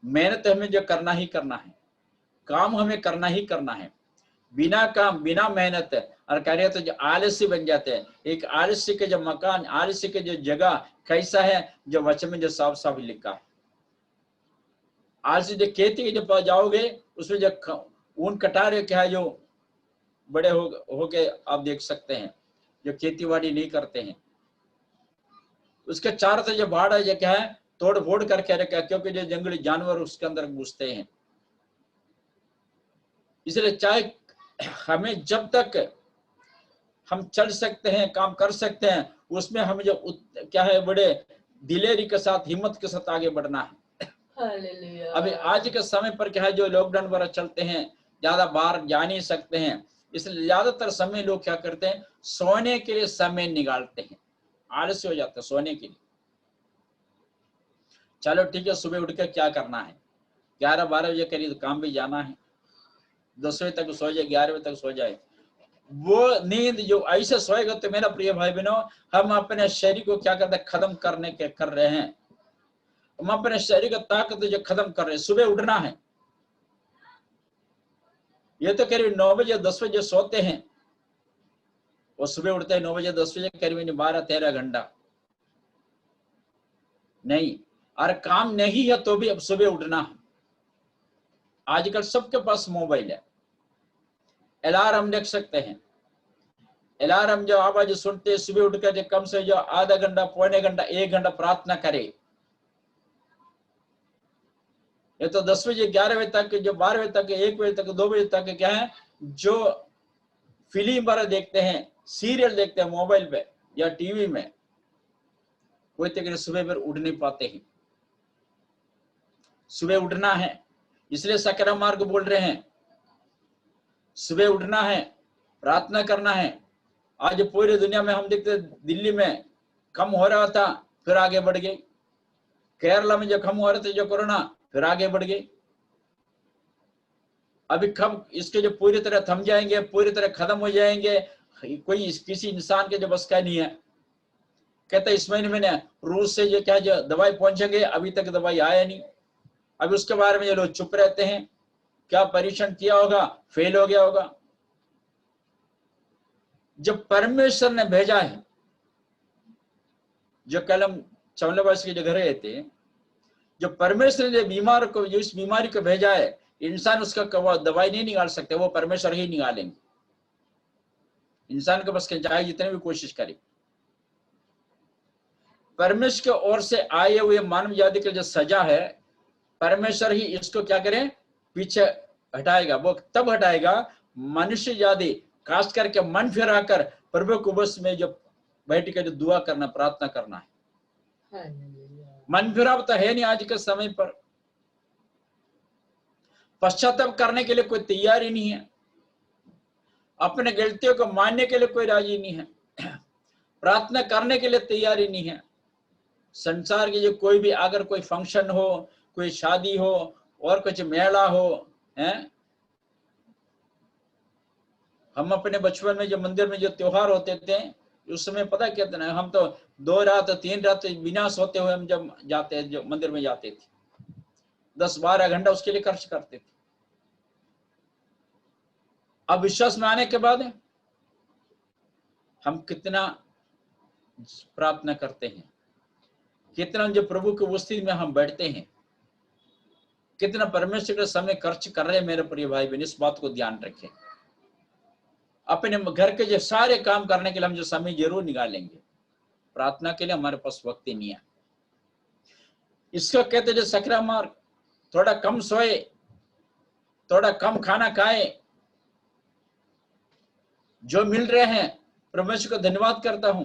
B: मेहनत हमें जो करना ही करना है, काम हमें करना ही करना है। बिना काम बिना मेहनत और करे तो जो आलस्य बन जाते हैं। एक आलस्य के जो मकान, आलस्य के जो जगह कैसा है, जो वचन में जो साफ साफ लिखा है। आलस्य जो खेती के जो पास जाओगे उसमें जो ऊन कटारे क्या है जो बड़े हो के आप देख सकते हैं, जो खेती बाड़ी नहीं करते हैं, उसके चारों तरफ जो बाढ़ है जो क्या है तोड़ फोड़ करके रखा, क्योंकि जो जंगली जानवर उसके अंदर घुसते हैं। इसलिए चाहे हमें जब तक हम चल सकते हैं, काम कर सकते हैं, उसमें हमें जो क्या है बड़े दिलेरी के साथ, हिम्मत के साथ आगे बढ़ना है। अभी आज के समय पर क्या है जो लॉकडाउन वगैरह चलते हैं, ज्यादा बाहर जा नहीं सकते हैं, इसलिए ज्यादातर समय लोग क्या करते हैं, सोने के लिए समय निकालते हैं, आलस्य हो जाता है सोने के लिए। चलो ठीक है, सुबह उठ कर क्या करना है, 11-12 बजे करीब काम भी जाना है, 10 बजे तक सो जाए, 11 बजे तक सो जाए। वो नींद जो ऐसे सोएगा तो मेरा प्रिय भाई बहनों, हम अपने शरीर को क्या करते हैं, खत्म करने के कर रहे हैं। हम अपने शरीर का ताकत जो खत्म कर रहे हैं। सुबह उठना है, ये तो करीब 9 बजे 10 बजे सोते हैं, वो सुबह उठते हैं 9 बजे 10 बजे, करीब 12-13 घंटा नहीं। और काम नहीं है तो भी अब सुबह उठना है। आजकल सबके पास मोबाइल है, अलार्म रख सकते हैं, अलार्म जो आवाज सुनते सुबह उठकर जो कम से जो आधा घंटा, पौने घंटा, 1 घंटा प्रार्थना करे। ये तो 10 बजे, 11 बजे तक, जो 12 बजे तक, 1 बजे तक, 2 बजे तक क्या है, जो फिल्म वगैरह देखते हैं, सीरियल देखते हैं मोबाइल पे या टीवी में, कोई तक सुबह फिर उठ नहीं पाते हैं। सुबह उठना है, इसलिए सकरा मार्ग बोल रहे हैं, सुबह उठना है, प्रार्थना करना है। आज पूरी दुनिया में हम देखते दिल्ली में कम हो रहा था, फिर आगे बढ़ गई। केरला में जो कम हो रहे थे जो कोरोना, फिर आगे बढ़ गई। अभी कब इसके जो पूरी तरह थम जाएंगे, पूरी तरह खत्म हो जाएंगे, कोई किसी इंसान के जो बस का नहीं है। कहते इस महीने में रूस से जो क्या जो दवाई पहुंचेंगे, अभी तक दवाई आया नहीं। अभी उसके बारे में ये लोग चुप रहते हैं। क्या परीक्षण किया होगा, फेल हो गया होगा। जब परमेश्वर ने भेजा है, जो कल हम चमलावास के जो घर गए थे, जो परमेश्वर ने बीमार को, जो इस बीमारी को भेजा है, इंसान उसका दवाई नहीं निकाल सकते, वो परमेश्वर ही निकालेंगे। इंसान के बस के चाहे जितने भी कोशिश करे। परमेश्वर की ओर से आए हुए मानव जाति की जो सजा है, परमेश्वर ही इसको क्या करें, पीछे हटाएगा। वो तब हटाएगा मनुष्य जाति खास करके मन फिराकर प्रभु को बस में जो बैठ के जो दुआ करना, प्रार्थना करना है। मन फिराव तो है नहीं आज के समय पर। पश्चाताप करने के लिए कोई तैयार ही नहीं है। अपने गलतियों को मानने के लिए कोई राजी नहीं है। प्रार्थना करने के लिए तैयार ही नहीं है। संसार के जो कोई भी अगर कोई फंक्शन हो, कोई शादी हो और कुछ मेला हो, हैं, हम अपने बचपन में जो मंदिर में जो त्योहार होते थे, उस समय पता कहते ना, हम तो 2 रात 3 रात बिना सोते हुए हम जब जाते, जो मंदिर में जाते थे, 10-12 घंटा उसके लिए खर्च करते थे। अब विश्वास में आने के बाद हम कितना प्रार्थना करते हैं, कितना जो प्रभु की उपस्थिति में हम बैठते हैं, कितना परमेश्वर का समय खर्च कर रहे हैं। मेरे प्रिय भाई बहन, इस बात को ध्यान रखें। अपने घर के जो सारे काम करने के लिए हम जो समय जरूर निकालेंगे, प्रार्थना के लिए हमारे पास वक्त ही नहीं है। इसको कहते जो सकरा मार्ग, थोड़ा कम सोए, थोड़ा कम खाना खाए, जो मिल रहे हैं परमेश्वर को धन्यवाद करता हूं।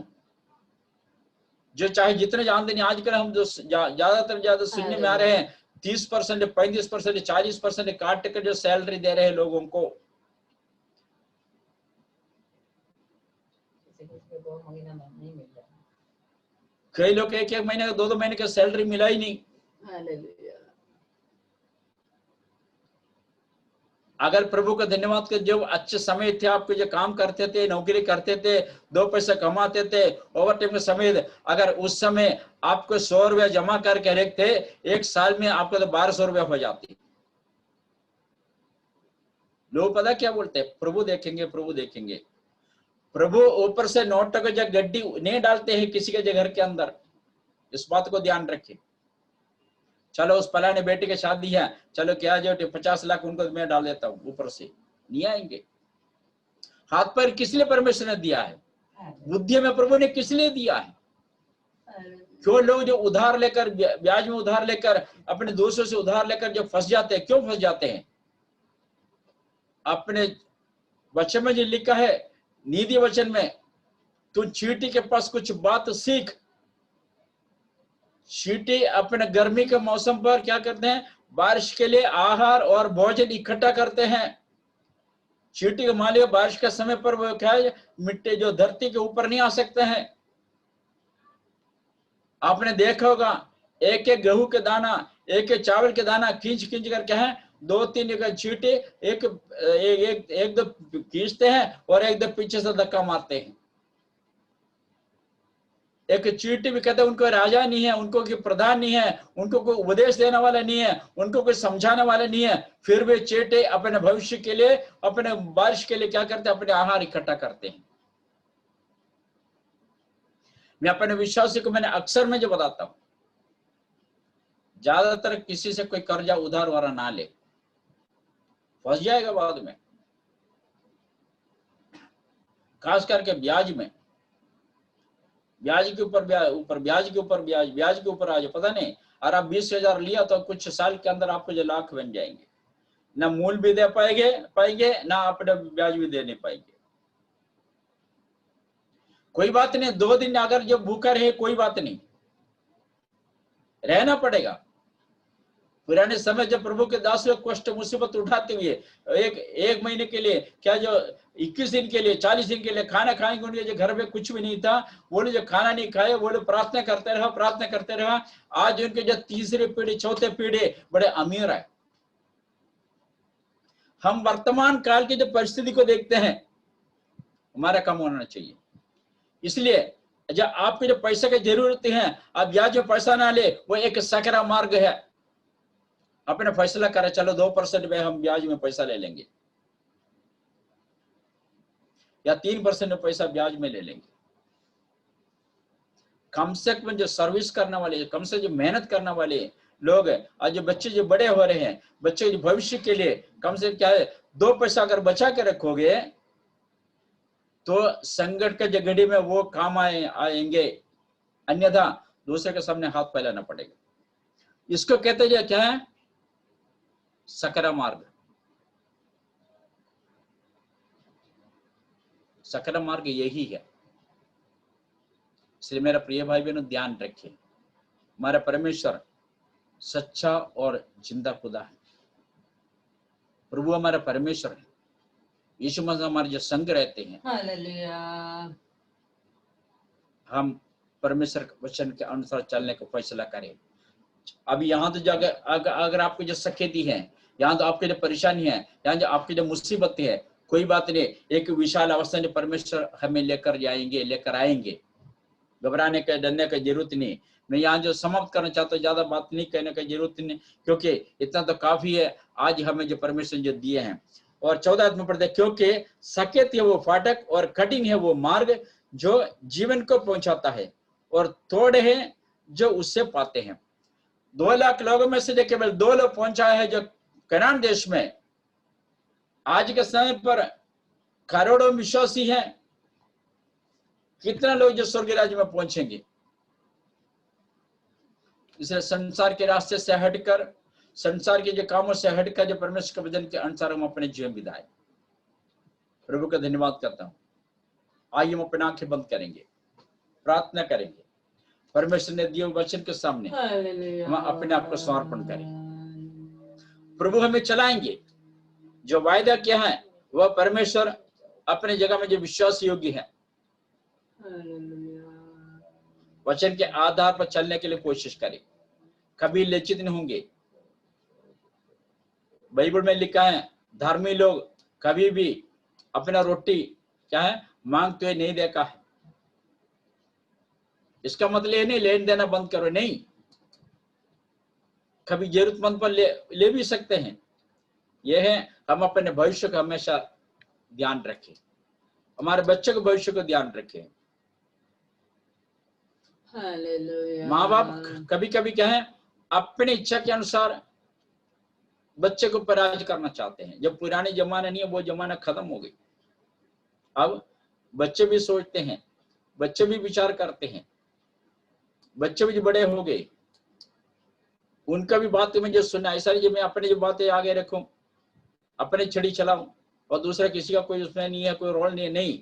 B: जो चाहे जितने जानते नहीं, आजकल हम जो ज्यादातर ज्यादा सुनने में आ रहे हैं 30%, 35%, 40% काट कर जो सैलरी दे रहे हैं लोगों को। कई लोग 1-1 महीने का, 2-2 महीने का सैलरी मिला ही नहीं। अगर प्रभु का धन्यवाद कर, जो अच्छे समय थे, आपको जो काम करते थे, नौकरी करते थे, 2 पैसे कमाते थे, ओवर टाइम के समय, अगर उस समय आपको 100 रुपया जमा करके रखते, 1 साल में आपको तो 1200 रुपया हो जाती। लोग पता क्या बोलते हैं, प्रभु देखेंगे, प्रभु देखेंगे। प्रभु ऊपर से नोट को जब गड्डी नहीं डालते हैं किसी के घर के अंदर। इस बात को ध्यान रखें। चलो उस फलाने बेटी की शादी है, चलो क्या जो 50 लाख उनको मैं डाल देता हूं, ऊपर से नहीं आएंगे। हाथ पैर किस लिए परमेश्वर ने दिया है? बुद्धि में प्रभु ने किस लिए दिया है? क्यों लोग जो उधार लेकर, ब्याज में उधार लेकर, अपने दोस्तों से उधार लेकर जो फंस जाते हैं, क्यों फंस जाते हैं? अपने वचन में जो लिखा है, नीति वचन में, तू चींटी के पास कुछ बात सीख। चींटी अपने गर्मी के मौसम पर क्या करते हैं? बारिश के लिए आहार और भोजन इकट्ठा करते हैं। चींटी के मालिक बारिश के समय पर वो क्या है, मिट्टी जो धरती के ऊपर नहीं आ सकते हैं। आपने देखा होगा, एक एक गेहूं के दाना, एक एक चावल के दाना खींच खींच कर क्या है, 2-3 चींटी एक दो खींचते हैं और एक दो पीछे से धक्का मारते हैं। एक चींटी भी कहते हैं उनको राजा नहीं है, उनको कोई प्रधान नहीं है, उनको कोई उपदेश देने वाला नहीं है, उनको कोई समझाने वाला नहीं है, फिर भी चींटी अपने भविष्य के लिए, अपने बारिश के लिए क्या करते हैं? अपने आहार इकट्ठा करते हैं। मैं अपने विश्वासी को मैंने अक्सर में जो बताता हूं, ज्यादातर किसी से कोई कर्जा उधार वाला ना ले, फंस जाएगा बाद में। खास करके ब्याज में, ब्याज के ऊपर ब्याज के ऊपर ब्याज के ऊपर आज पता नहीं, और आप 20,000 लिया तो कुछ साल के अंदर आपको जो लाख बन जाएंगे, ना मूल भी दे पाएंगे ना अपने ब्याज भी दे नहीं पाएंगे। कोई बात नहीं, 2 दिन अगर जो भूखा रहे कोई बात नहीं, रहना पड़ेगा। पुराने समय जब प्रभु के दास लोग कष्ट मुसीबत उठाते हुए एक महीने के लिए, क्या जो 21 दिन के लिए, 40 दिन के लिए खाना खाएंगे, उनके जो घर में कुछ भी नहीं था, वो लोग जो खाना नहीं खाए, वो लोग प्रार्थना करते रहा। आज उनके जो तीसरी पीढ़ी, चौथे पीढ़ी बड़े अमीर है। हम वर्तमान काल की जो परिस्थिति को देखते हैं, हमारा कम होना चाहिए। इसलिए जब आपके जो पैसे की जरूरत है, आप ब्याज में पैसा ना ले, वो एक सकरा मार्ग है। अपने फैसला करें, चलो 2% में हम ब्याज में पैसा ले लेंगे, या 3% में पैसा ब्याज में ले लेंगे। कम से कम जो सर्विस करने वाले, कम से जो मेहनत करने वाले लोग हैं, आज जो बच्चे जो बड़े हो रहे हैं, बच्चे के भविष्य के लिए कम से क्या है, 2 पैसा अगर बचा के रखोगे तो संकट के घड़ी में वो काम आएंगे, अन्यथा दूसरे के सामने हाथ फैलाना पड़ेगा। इसको कहते हैं क्या है, सकरा मार्ग। सकरा मार्ग यही है। इसलिए मेरा प्रिय भाई बहनों, ध्यान रखिए, हमारा परमेश्वर सच्चा और जिंदा खुदा है। प्रभु हमारा परमेश्वर है। यीशु मसीह हमारे जो संग रहते हैं,
E: हालेलुया,
B: हम परमेश्वर के वचन के अनुसार चलने का फैसला करें। अब यहाँ तो जाकर अगर आपको जो सकेती है, यहाँ तो आपकी जो परेशानी है, यहाँ जो आपकी जो मुसीबत है, कोई बात नहीं, एक विशाल अवस्था में परमेश्वर हमें लेकर आएंगे। घबराने का, डरने की जरूरत नहीं। मैं यहाँ जो समाप्त करना चाहता हूँ, ज्यादा बात नहीं कहने की जरूरत नहीं, क्योंकि इतना तो काफी है आज हमें जो परमेश्वर जो दिए हैं। और 14 में पढ़ते, क्योंकि सकेत है वो फाटक और कठिन है वो मार्ग जो जीवन को पहुंचाता है, और थोड़े हैं जो उससे पाते हैं। 2 लाख लोगों में से केवल 2 लोग पहुंचाए हैं जो कनान देश में। आज के समय पर करोड़ों विश्वासी हैं, कितना लोग जो स्वर्ग राज्य में पहुंचेंगे। इसलिए संसार के रास्ते से हटकर, संसार के जो कामों से हटकर जो परमेश्वर के वचन के अनुसार हम अपने जीवन बिताएं। प्रभु का धन्यवाद करता हूं। आइए हम अपनी आंखें बंद करेंगे, प्रार्थना करेंगे, परमेश्वर ने दिए वचन के सामने हम अपने आप को समर्पण करें। प्रभु हमें चलाएंगे, जो वायदा किया है वह परमेश्वर अपने जगह में जो विश्वास योग्य है, वचन के आधार पर चलने के लिए कोशिश करें, कभी लज्जित नहीं होंगे। बाइबल में लिखा है, धार्मिक लोग कभी भी अपना रोटी क्या है मांगते हुए नहीं देखा है। इसका मतलब ये नहीं लेन देना बंद करो, नहीं, कभी जरूरतमंद पर ले भी सकते हैं। यह है, हम अपने भविष्य का हमेशा ध्यान रखें, हमारे बच्चों के भविष्य को ध्यान रखें। माँ बाप कभी कभी क्या है, अपनी इच्छा के अनुसार बच्चे को पराज करना चाहते हैं। जब पुराने जमाना नहीं है, वो जमाना खत्म हो गई। अब बच्चे भी सोचते हैं, बच्चे भी विचार करते हैं, बच्चे भी बड़े हो गए, उनका भी बात मुझे सुनना। ऐसा नहीं मैं अपनी जो बातें आगे रखूं, अपनी छड़ी चलाऊं और दूसरा किसी का कोई उसमें नहीं है, कोई रोल नहीं है। नहीं,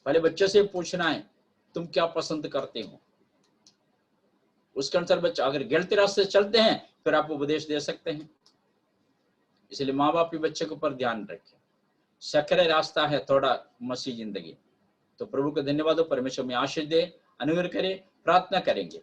B: पहले बच्चे से पूछना है तुम क्या पसंद करते हो, उसके अनुसार बच्चा अगर गलती रास्ते चलते हैं फिर आप उपदेश दे सकते हैं। इसलिए माँ बाप भी बच्चे के ऊपर ध्यान रखें। सकरे रास्ता है थोड़ा मसीह जिंदगी। तो प्रभु को धन्यवाद हो, परमेश्वर में आशीष दे, अनुग्रह करे। प्रार्थना करेंगे,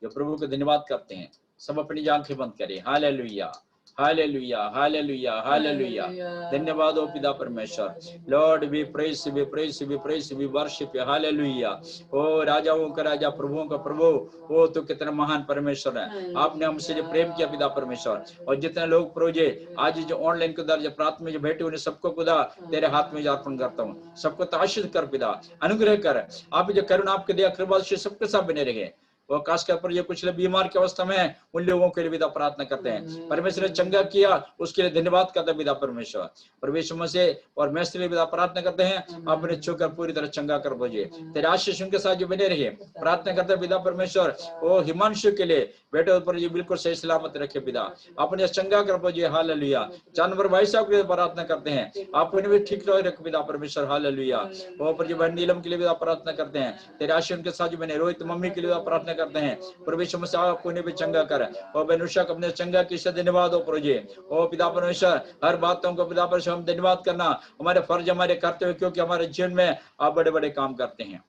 B: जो प्रभु को धन्यवाद करते हैं सब अपनी आंखें बंद करें। Hallelujah, hallelujah, hallelujah, hallelujah. धन्यवाद हो पिता परमेश्वर। Lord we praise, we praise, we praise, we worship you. Hallelujah. ओ राजाओं का राजा, प्रभुओं का प्रभु, ओ तो कितना महान परमेश्वर है। आपने हमसे जो प्रेम किया पिता परमेश्वर, और जितने लोग प्रोजे आज जो ऑनलाइन के दर्ज प्रार्थना में जो बैठे उन्हें सबको खुदा तेरे हाथ में अर्पण करता हूँ। सबको आशीष कर पिता, अनुग्रह कर। आप जो करुणा आपके दया कृपा से सबके साथ बने रहे। और खासकर पर ये कुछ लोग बीमार की अवस्था में हैं, उन लोगों के लिए विदा प्रार्थना करते हैं। परमेश्वर ने चंगा किया उसके लिए धन्यवाद करते हैं विदा परमेश्वर। परमेश्वर मसीह और मैस्त्री लिए विदा प्रार्थना करते हैं, आपने छूकर पूरी तरह चंगा कर भेजे, तेरे आशीष उनके साथ जो बने रहिए। प्रार्थना करते हैं विदा परमेश्वर वो हिमांशु के लिए बेटे ऊपर जी बिल्कुल सही सलामत रखे पिता, आपने चंगा कर भेजे। हालेलुया। जानवर भाई साहब के लिए प्रार्थना करते हैं, आप उन्हें भी ठीक रखे पिता परमेश्वर। हालेलुया। वो पर जी बहन नीलम के लिए भी प्रार्थना करते हैं, तेरे आशीष उनके साथ जो बने। रोहित मम्मी के लिए प्रार्थना करते हैं, परमेश्वर मसीह आप उन्हें भी चंगा कर। और बेनुशा को अपने चंगा की से धन्यवाद हो प्रभु जी। ओ पिता परमेश्वर हर बातों को पिता परमेश्वर हम धन्यवाद करना हमारे फर्ज हमारे करते हुए, क्योंकि हमारे जीवन में आप बड़े बड़े काम करते हैं।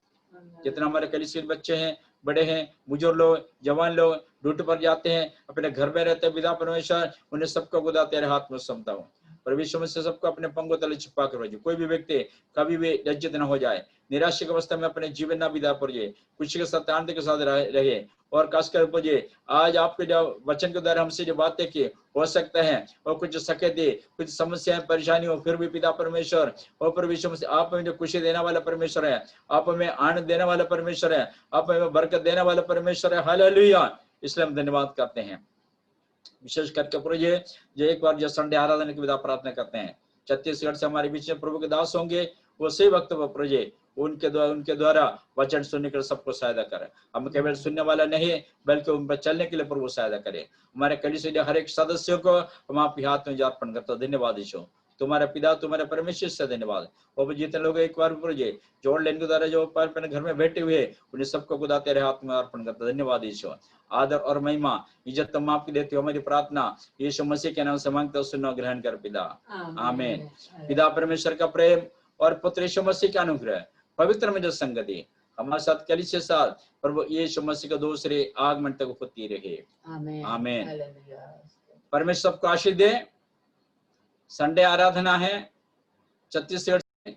B: जितना हमारे कलीसिया बच्चे हैं, बड़े हैं, बुजुर्ग लोग, जवान लोग ड्यूटी पर जाते हैं, अपने घर में रहते हैं पिता परमेश्वर, उन्हें सबको खुदा तेरे हाथ में सौंपता हूँ। परमेश्वर से सबको अपने पंगों तले छिपा कर भेजो, कोई भी व्यक्ति कभी भी लज्जित न हो जाए, निराश की अवस्था में अपने जीवन ना बिता पड़े, खुशी के साथ आनंद के साथ रहे। और खासकर मुझे आज आपके जो वचन के द्वारा हमसे जो बातें की हो सकता है और कुछ सके दे, कुछ समस्याएं परेशानी हो, फिर भी पिता परमेश्वर और परमेश्वर से आप हमें जो खुशी देने वाला परमेश्वर है, आप हमें आनंद देने वाला परमेश्वर है, आप हमें बरकत देने वाला परमेश्वर है। हालेलुया। इसलिए हम धन्यवाद करते हैं। विशेष करके प्रभु जी जो एक बार जो संडे आराधना की विदा प्रार्थना करते हैं, छत्तीसगढ़ से हमारे बीच में प्रभु के दास होंगे, वो सही वक्त पर प्रभु जी उनके द्वारा वचन सुनने के लिए सबको सहायता करे। हम केवल सुनने वाला नहीं बल्कि उन पर चलने के लिए प्रभु सहायता करे। हमारे कलीसिया हर एक सदस्यों को हम आपके हाथ में अर्पण करते हैं। धन्यवाद ईशो, तुम्हारे पिता तुम्हारे परमेश्वर से धन्यवाद। और जितने लोग एक बार प्रभु जी जोड़ लेने के द्वारा जो अपने घर में बैठे हुए उन्हें सबको खुदा तेरे हाथ में अर्पण करते हैं। धन्यवाद ईशो, आदर और महिमा इज्जत तुम आपकी देते हो। हमारी प्रार्थना यीशु मसीह के नाम से मांगते हो, सुनो ग्रहण कर पिता, आमीन। पिता परमेश्वर का प्रेम और पुत्र यीशु मसीह का अनुग्रह पवित्र में जो संगति हमारे साथ कलीसिया साथ प्रभु यीशु मसीह का दूसरे आगमन तक होती रहे। आमीन। परमेश्वर सबको आशीष दे। संडे आराधना है छत्तीसगढ़